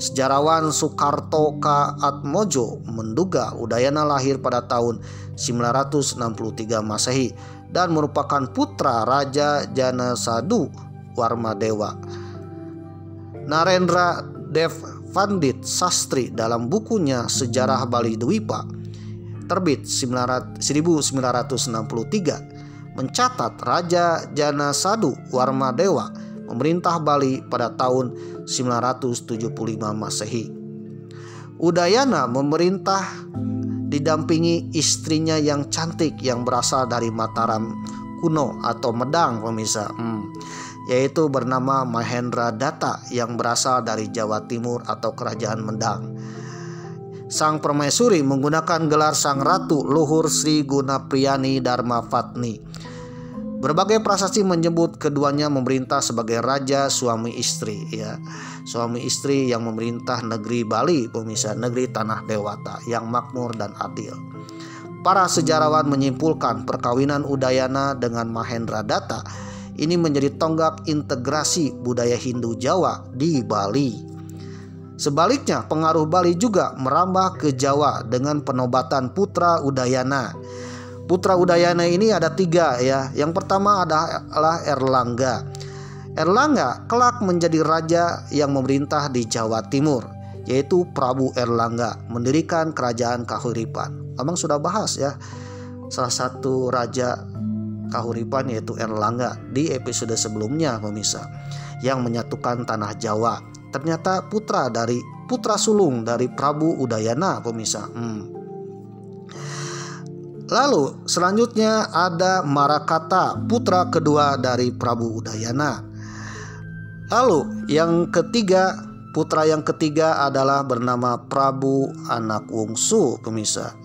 Sejarawan Soekarto K. Atmojo menduga Udayana lahir pada tahun 963 Masehi dan merupakan putra Raja Janasadu Warmadewa. Narendra Dev Pandit Sastri dalam bukunya Sejarah Bali Dwipa terbit 1963 mencatat Raja Janasadu Warmadewa memerintah Bali pada tahun 975 Masehi. Udayana memerintah didampingi istrinya yang cantik yang berasal dari Mataram kuno atau Medang, pemirsa, yaitu bernama Mahendra Datta yang berasal dari Jawa Timur atau Kerajaan Medang. Sang permaisuri menggunakan gelar Sang Ratu Luhur Sri Gunapriyani Dharma Fatni. Berbagai prasasti menyebut keduanya memerintah sebagai raja suami istri, ya. Suami istri yang memerintah negeri Bali, pemirsa, negeri tanah dewata yang makmur dan adil. Para sejarawan menyimpulkan perkawinan Udayana dengan Mahendra Datta ini menjadi tonggak integrasi budaya Hindu Jawa di Bali. Sebaliknya, pengaruh Bali juga merambah ke Jawa dengan penobatan putra Udayana. Putra Udayana ini ada 3 ya. Yang pertama adalah Erlangga. Erlangga kelak menjadi raja yang memerintah di Jawa Timur, yaitu Prabu Erlangga mendirikan kerajaan Kahuripan. Abang sudah bahas ya salah satu raja Kahuripan yaitu Erlangga di episode sebelumnya pemirsa, yang menyatukan tanah Jawa. Ternyata putra sulung dari Prabu Udayana pemirsa. Lalu selanjutnya ada Marakata, putra kedua dari Prabu Udayana. Lalu putra yang ketiga adalah bernama Prabu Anak Wungsu pemirsa.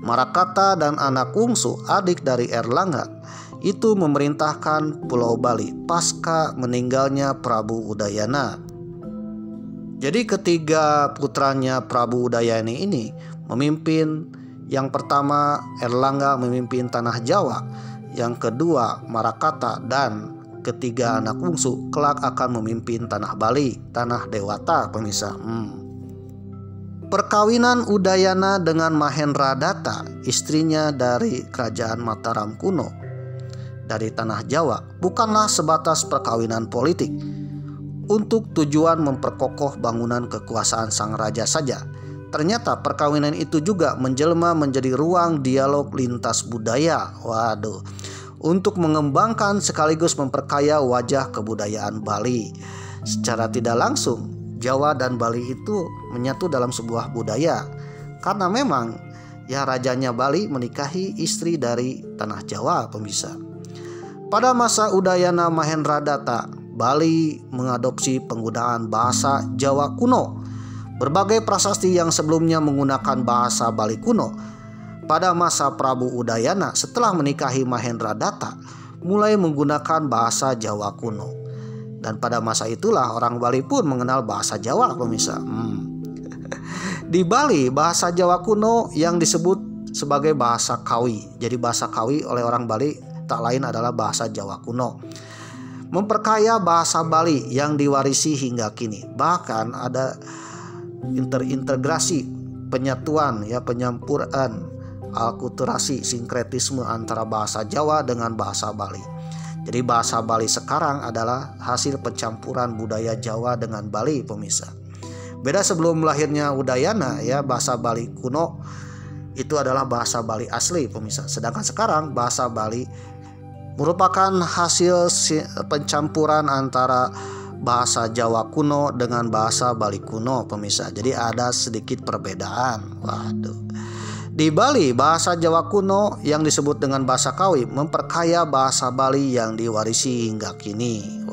Marakata dan Anak Wungsu, adik dari Erlangga, itu memerintahkan Pulau Bali pasca meninggalnya Prabu Udayana. Jadi ketiga putranya Prabu Udayana ini memimpin. Yang pertama Erlangga memimpin tanah Jawa, yang kedua Marakata, dan ketiga Anak Wungsu kelak akan memimpin tanah Bali, tanah Dewata pemirsa. Perkawinan Udayana dengan Mahendradatta, istrinya dari kerajaan Mataram kuno dari tanah Jawa, bukanlah sebatas perkawinan politik untuk tujuan memperkokoh bangunan kekuasaan sang raja saja. Ternyata perkawinan itu juga menjelma menjadi ruang dialog lintas budaya. Untuk mengembangkan sekaligus memperkaya wajah kebudayaan Bali. Secara tidak langsung, Jawa dan Bali itu menyatu dalam sebuah budaya. Karena memang ya rajanya Bali menikahi istri dari tanah Jawa pemirsa. Pada masa Udayana Mahendradatta, Bali mengadopsi penggunaan bahasa Jawa kuno. Berbagai prasasti yang sebelumnya menggunakan bahasa Bali kuno pada masa Prabu Udayana setelah menikahi Mahendradatta mulai menggunakan bahasa Jawa kuno. Dan pada masa itulah orang Bali pun mengenal bahasa Jawa pemirsa. Di Bali bahasa Jawa kuno yang disebut sebagai bahasa Kawi. Jadi bahasa Kawi oleh orang Bali tak lain adalah bahasa Jawa kuno. Memperkaya bahasa Bali yang diwarisi hingga kini. Bahkan ada integrasi, penyatuan penyampuran, alkulturasi, sinkretisme antara bahasa Jawa dengan bahasa Bali. Jadi bahasa Bali sekarang adalah hasil pencampuran budaya Jawa dengan Bali pemirsa. Beda sebelum lahirnya Udayana bahasa Bali kuno itu adalah bahasa Bali asli pemirsa. Sedangkan sekarang bahasa Bali merupakan hasil pencampuran antara bahasa Jawa kuno dengan bahasa Bali kuno pemirsa. Jadi ada sedikit perbedaan. Di Bali bahasa Jawa kuno yang disebut dengan bahasa Kawi memperkaya bahasa Bali yang diwarisi hingga kini.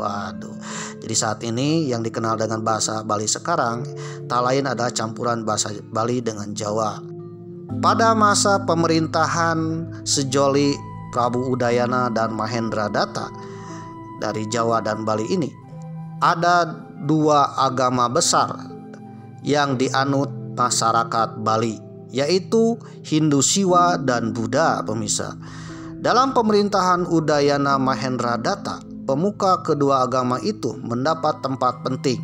Jadi saat ini yang dikenal dengan bahasa Bali sekarang tak lain adalah campuran bahasa Bali dengan Jawa. Pada masa pemerintahan sejoli Prabu Udayana dan Mahendradatta dari Jawa dan Bali ini, ada dua agama besar yang dianut masyarakat Bali, yaitu Hindu Siwa dan Buddha pemirsa. Dalam pemerintahan Udayana Mahendradatta, pemuka kedua agama itu mendapat tempat penting.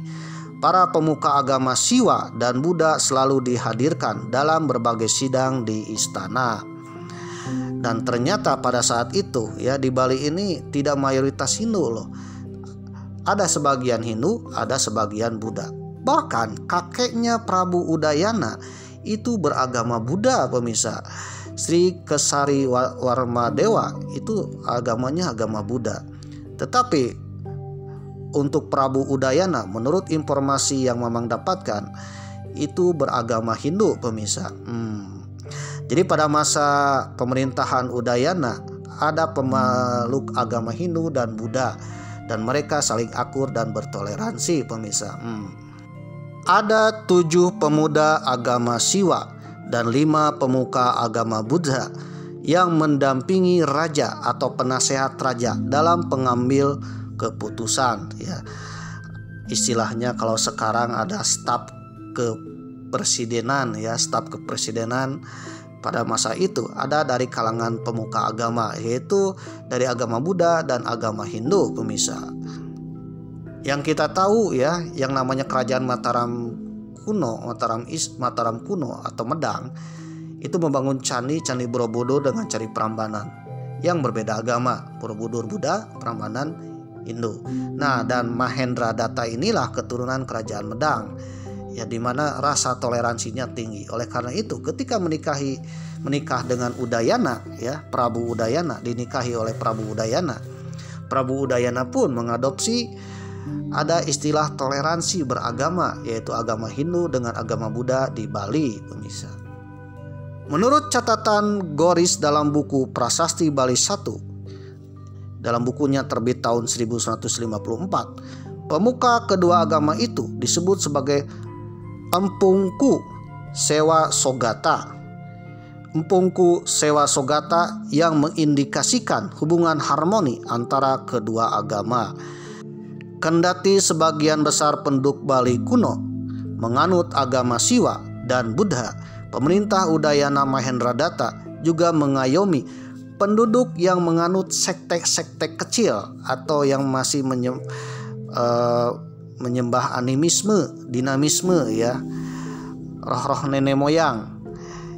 Para pemuka agama Siwa dan Buddha selalu dihadirkan dalam berbagai sidang di istana. Dan ternyata pada saat itu di Bali ini tidak mayoritas Hindu loh. Ada sebagian Hindu, ada sebagian Buddha. Bahkan kakeknya Prabu Udayana itu beragama Buddha pemirsa. Sri Kesari Warmadewa itu agamanya agama Buddha. Tetapi untuk Prabu Udayana menurut informasi yang Mamang dapatkan itu beragama Hindu pemirsa. Jadi pada masa pemerintahan Udayana ada pemeluk agama Hindu dan Buddha. Dan mereka saling akur dan bertoleransi pemirsa. Ada 7 pemuda agama Siwa dan 5 pemuka agama Buddha yang mendampingi raja atau penasehat raja dalam pengambil keputusan. Istilahnya kalau sekarang ada staf kepresidenan staf kepresidenan. Pada masa itu ada dari kalangan pemuka agama, yaitu dari agama Buddha dan agama Hindu pemirsa. Yang kita tahu yang namanya kerajaan Mataram kuno atau Medang itu membangun candi Borobudur dengan candi Prambanan yang berbeda agama. Borobudur Buddha, Prambanan Hindu. Nah, dan Mahendradatta inilah keturunan kerajaan Medang ya, di mana rasa toleransinya tinggi. Oleh karena itu ketika menikah dengan Udayana, ya, Prabu Udayana dinikahi oleh Prabu Udayana, Prabu Udayana pun mengadopsi ada istilah toleransi beragama, yaitu agama Hindu dengan agama Buddha di Bali, pemirsa. Menurut catatan Goris dalam buku Prasasti Bali 1, dalam bukunya terbit tahun 1154, pemuka kedua agama itu disebut sebagai Empungku Sewa Sogata. Empungku Sewa Sogata yang mengindikasikan hubungan harmoni antara kedua agama. Kendati sebagian besar penduduk Bali kuno menganut agama Siwa dan Buddha, pemerintah Udayana Mahendradatta juga mengayomi penduduk yang menganut sekte-sekte kecil atau yang masih menyembah animisme, dinamisme, ya, roh-roh nenek moyang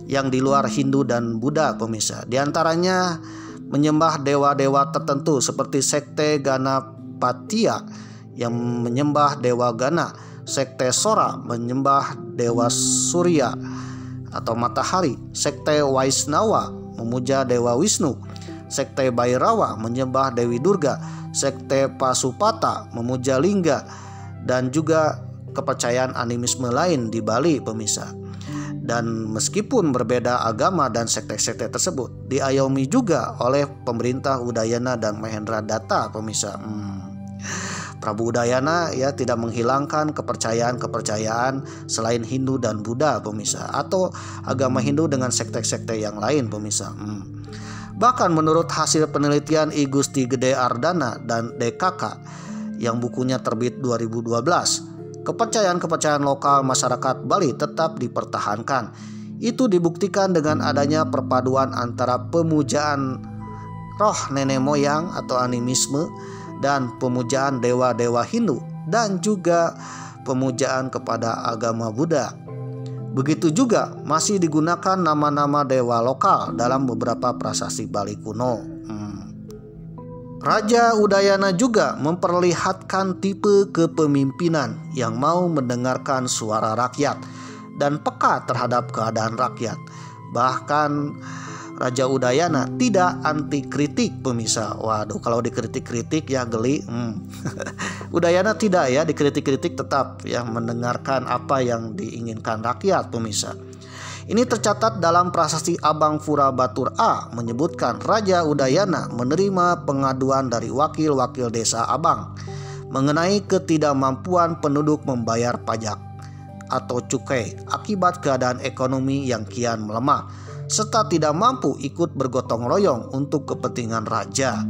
yang di luar Hindu dan Buddha, pemirsa. Di antaranya menyembah dewa-dewa tertentu seperti sekte Ganapatiya yang menyembah dewa Gana, sekte Sora menyembah dewa Surya atau matahari, sekte Waisnawa memuja Dewa Wisnu, sekte Bhairawa menyembah Dewi Durga, sekte Pasupata memuja Lingga, dan juga kepercayaan animisme lain di Bali, pemirsa. Dan meskipun berbeda agama dan sekte-sekte tersebut diayomi juga oleh pemerintah Udayana dan Mahendradatta, pemirsa. Prabu Udayana, ya, tidak menghilangkan kepercayaan-kepercayaan selain Hindu dan Buddha, pemirsa, atau agama Hindu dengan sekte-sekte yang lain, pemirsa. Bahkan menurut hasil penelitian I Gusti Gede Ardana dan DKK yang bukunya terbit 2012, kepercayaan-kepercayaan lokal masyarakat Bali tetap dipertahankan. Itu dibuktikan dengan adanya perpaduan antara pemujaan roh nenek moyang atau animisme dan pemujaan dewa-dewa Hindu dan juga pemujaan kepada agama Buddha. Begitu juga masih digunakan nama-nama dewa lokal dalam beberapa prasasti Bali kuno. Raja Udayana juga memperlihatkan tipe kepemimpinan yang mau mendengarkan suara rakyat dan peka terhadap keadaan rakyat. Bahkan Raja Udayana tidak anti kritik, pemirsa. Waduh, kalau dikritik-kritik ya geli. Udayana tidak, ya, dikritik-kritik tetap, ya, mendengarkan apa yang diinginkan rakyat, pemirsa. Ini tercatat dalam prasasti Abang Pura Batur A menyebutkan Raja Udayana menerima pengaduan dari wakil-wakil desa Abang mengenai ketidakmampuan penduduk membayar pajak atau cukai akibat keadaan ekonomi yang kian melemah, serta tidak mampu ikut bergotong royong untuk kepentingan raja.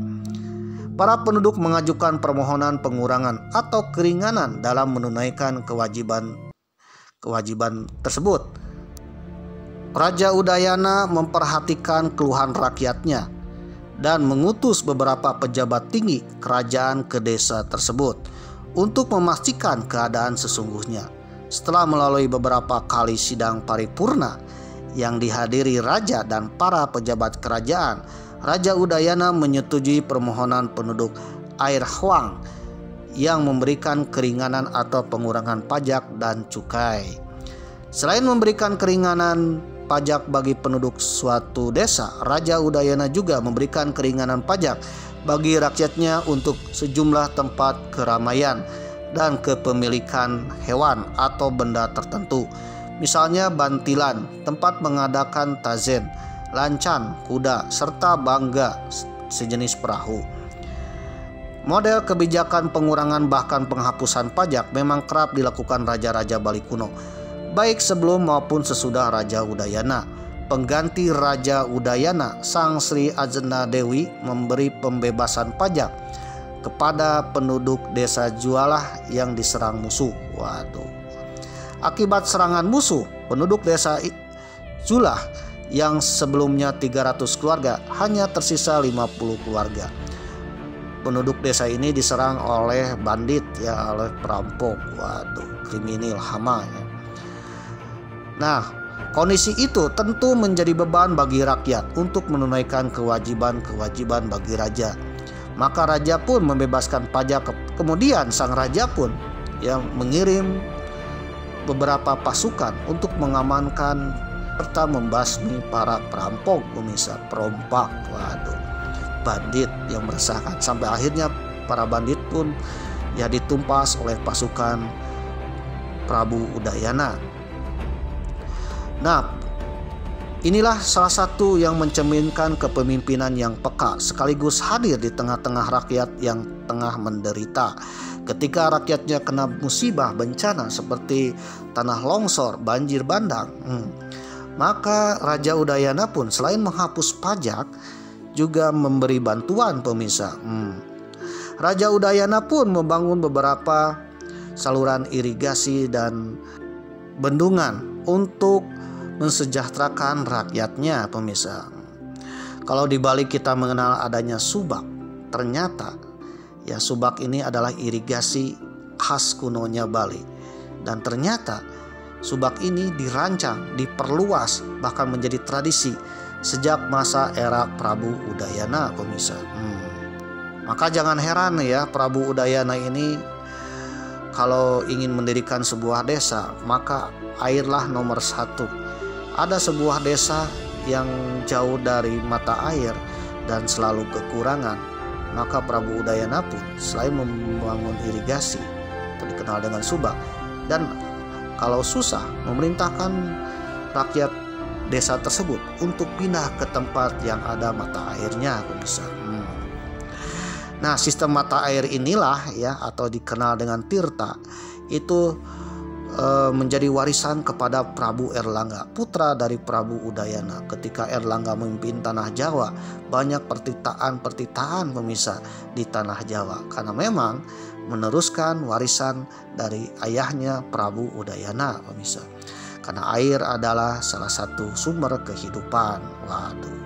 Para penduduk mengajukan permohonan pengurangan atau keringanan dalam menunaikan kewajiban tersebut. Raja Udayana memperhatikan keluhan rakyatnya dan mengutus beberapa pejabat tinggi kerajaan ke desa tersebut untuk memastikan keadaan sesungguhnya. Setelah melalui beberapa kali sidang paripurna yang dihadiri raja dan para pejabat kerajaan, Raja Udayana menyetujui permohonan penduduk Air Hwang yang memberikan keringanan atau pengurangan pajak dan cukai. Selain memberikan keringanan pajak bagi penduduk suatu desa, Raja Udayana juga memberikan keringanan pajak bagi rakyatnya untuk sejumlah tempat keramaian dan kepemilikan hewan atau benda tertentu. Misalnya bantilan, tempat mengadakan tazen, lancan, kuda, serta bangga sejenis perahu. Model kebijakan pengurangan bahkan penghapusan pajak memang kerap dilakukan raja-raja Bali kuno, baik sebelum maupun sesudah Raja Udayana. Pengganti Raja Udayana, Sang Sri Ajna Dewi, memberi pembebasan pajak kepada penduduk desa Jualah yang diserang musuh. Waduh. Akibat serangan musuh, penduduk desa Jualah yang sebelumnya 300 keluarga hanya tersisa 50 keluarga. Penduduk desa ini diserang oleh bandit, ya, oleh perampok. Waduh, kriminal hama, ya. Nah, kondisi itu tentu menjadi beban bagi rakyat untuk menunaikan kewajiban-kewajiban bagi raja. Maka raja pun membebaskan pajak. Kemudian sang raja pun yang mengirim beberapa pasukan untuk mengamankan serta membasmi para perampok, pemirsa, perompak, waduh, bandit yang meresahkan. Sampai akhirnya para bandit pun ya ditumpas oleh pasukan Prabu Udayana. Nah, inilah salah satu yang mencerminkan kepemimpinan yang peka sekaligus hadir di tengah-tengah rakyat yang tengah menderita. Ketika rakyatnya kena musibah bencana seperti tanah longsor, banjir bandang, maka Raja Udayana pun selain menghapus pajak juga memberi bantuan, pemirsa. Raja Udayana pun membangun beberapa saluran irigasi dan bendungan untuk mensejahterakan rakyatnya, pemirsa. Kalau di Bali kita mengenal adanya subak, ternyata ya subak ini adalah irigasi khas kunonya Bali. Dan ternyata subak ini dirancang, diperluas, bahkan menjadi tradisi sejak masa era Prabu Udayana, pemirsa. Maka jangan heran ya, Prabu Udayana ini kalau ingin mendirikan sebuah desa, maka airlah nomor satu. Ada sebuah desa yang jauh dari mata air dan selalu kekurangan, maka Prabu Udayana pun selain membangun irigasi atau dikenal dengan subak, dan kalau susah memerintahkan rakyat desa tersebut untuk pindah ke tempat yang ada mata airnya, pemirsa. Nah, sistem mata air inilah ya, atau dikenal dengan tirta, itu menjadi warisan kepada Prabu Erlangga, putra dari Prabu Udayana. Ketika Erlangga memimpin tanah Jawa, banyak pertitaan pemirsa di tanah Jawa, karena memang meneruskan warisan dari ayahnya Prabu Udayana, pemirsa. Karena air adalah salah satu sumber kehidupan. Waduh.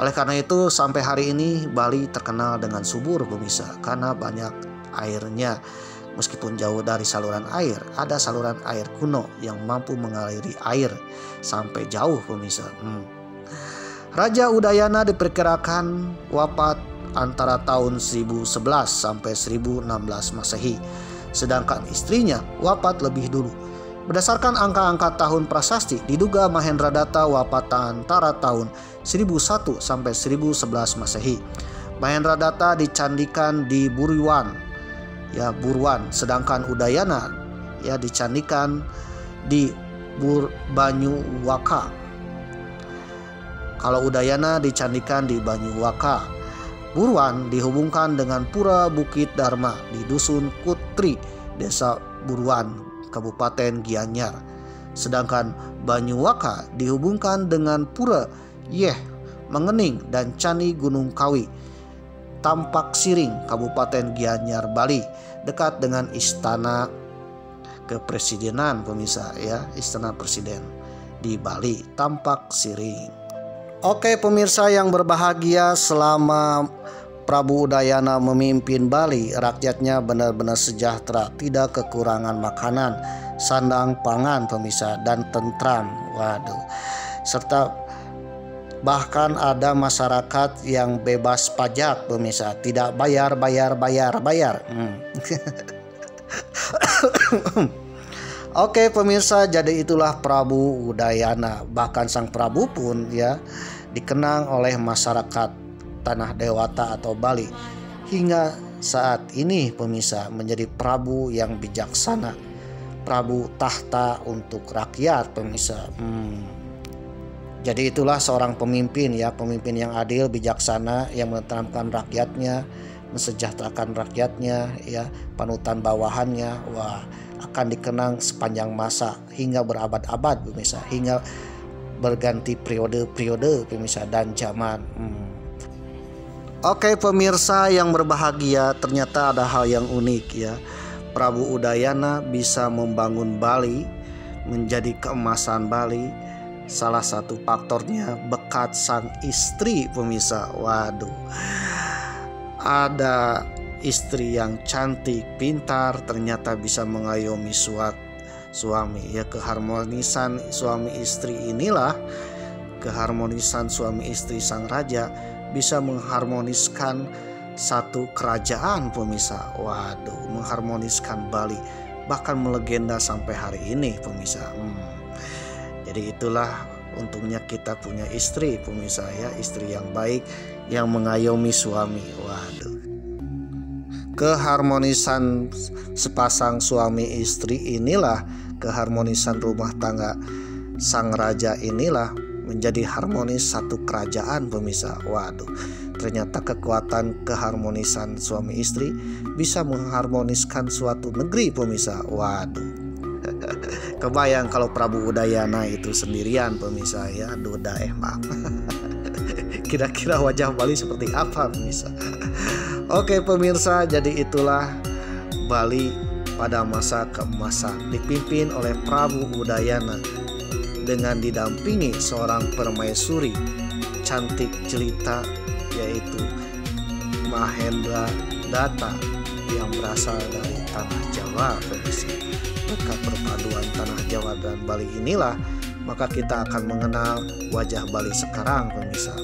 Oleh karena itu sampai hari ini Bali terkenal dengan subur, pemirsa, karena banyak airnya. Meskipun jauh dari saluran air, ada saluran air kuno yang mampu mengaliri air sampai jauh, pemirsa. Raja Udayana diperkirakan wafat antara tahun 1011 sampai 1016 Masehi, sedangkan istrinya wafat lebih dulu. Berdasarkan angka-angka tahun prasasti, diduga Mahendradatta wafat antara tahun 1001 sampai 1011 Masehi. Mahendradatta dicandikan di Buruan, sedangkan Udayana ya dicandikan di Banyuwaka. Kalau Udayana dicandikan di Banyuwaka, Buruan dihubungkan dengan Pura Bukit Dharma di Dusun Kutri, Desa Buruan, Kabupaten Gianyar. Sedangkan Banyuwaka dihubungkan dengan Pura Yeh Mengening dan Candi Gunung Kawi, Tampak Siring, Kabupaten Gianyar, Bali, dekat dengan istana kepresidenan, pemirsa ya, istana presiden di Bali, Tampak Siring. Oke, pemirsa yang berbahagia, selama Prabu Udayana memimpin Bali, rakyatnya benar-benar sejahtera, tidak kekurangan makanan, sandang pangan, pemirsa, dan tentram. Waduh. Serta bahkan ada masyarakat yang bebas pajak, pemirsa, tidak bayar. Oke, pemirsa, jadi itulah Prabu Udayana. Bahkan sang Prabu pun ya dikenang oleh masyarakat tanah Dewata atau Bali hingga saat ini, pemirsa, menjadi Prabu yang bijaksana, Prabu tahta untuk rakyat, pemirsa. Jadi itulah seorang pemimpin ya, pemimpin yang adil, bijaksana, yang menenteramkan rakyatnya, mensejahterakan rakyatnya ya, panutan bawahannya. Wah, akan dikenang sepanjang masa hingga berabad-abad, pemirsa, hingga berganti periode pemirsa dan zaman. Oke, pemirsa yang berbahagia, ternyata ada hal yang unik ya. Prabu Udayana bisa membangun Bali menjadi keemasan Bali. Salah satu faktornya berkat sang istri, pemirsa. Waduh, ada istri yang cantik, pintar, ternyata bisa mengayomi suami ya. Keharmonisan suami istri inilah, keharmonisan suami istri sang raja bisa mengharmoniskan satu kerajaan, pemirsa. Waduh, mengharmoniskan Bali, bahkan melegenda sampai hari ini pemirsa. Jadi itulah untungnya kita punya istri pemirsa ya, istri yang baik yang mengayomi suami. Waduh, keharmonisan sepasang suami istri inilah, keharmonisan rumah tangga sang raja inilah menjadi harmonis satu kerajaan pemirsa. Waduh, ternyata kekuatan keharmonisan suami istri bisa mengharmoniskan suatu negeri pemirsa. Waduh, kebayang kalau Prabu Udayana itu sendirian pemirsa ya. Maaf. Kira-kira wajah Bali seperti apa pemirsa? Oke pemirsa, jadi itulah Bali pada masa keemasan dipimpin oleh Prabu Udayana dengan didampingi seorang permaisuri cantik jelita yaitu Mahendra Datta yang berasal dari tanah Jawa pemirsa. Maka perpaduan tanah Jawa dan Bali inilah maka kita akan mengenal wajah Bali sekarang pemirsa.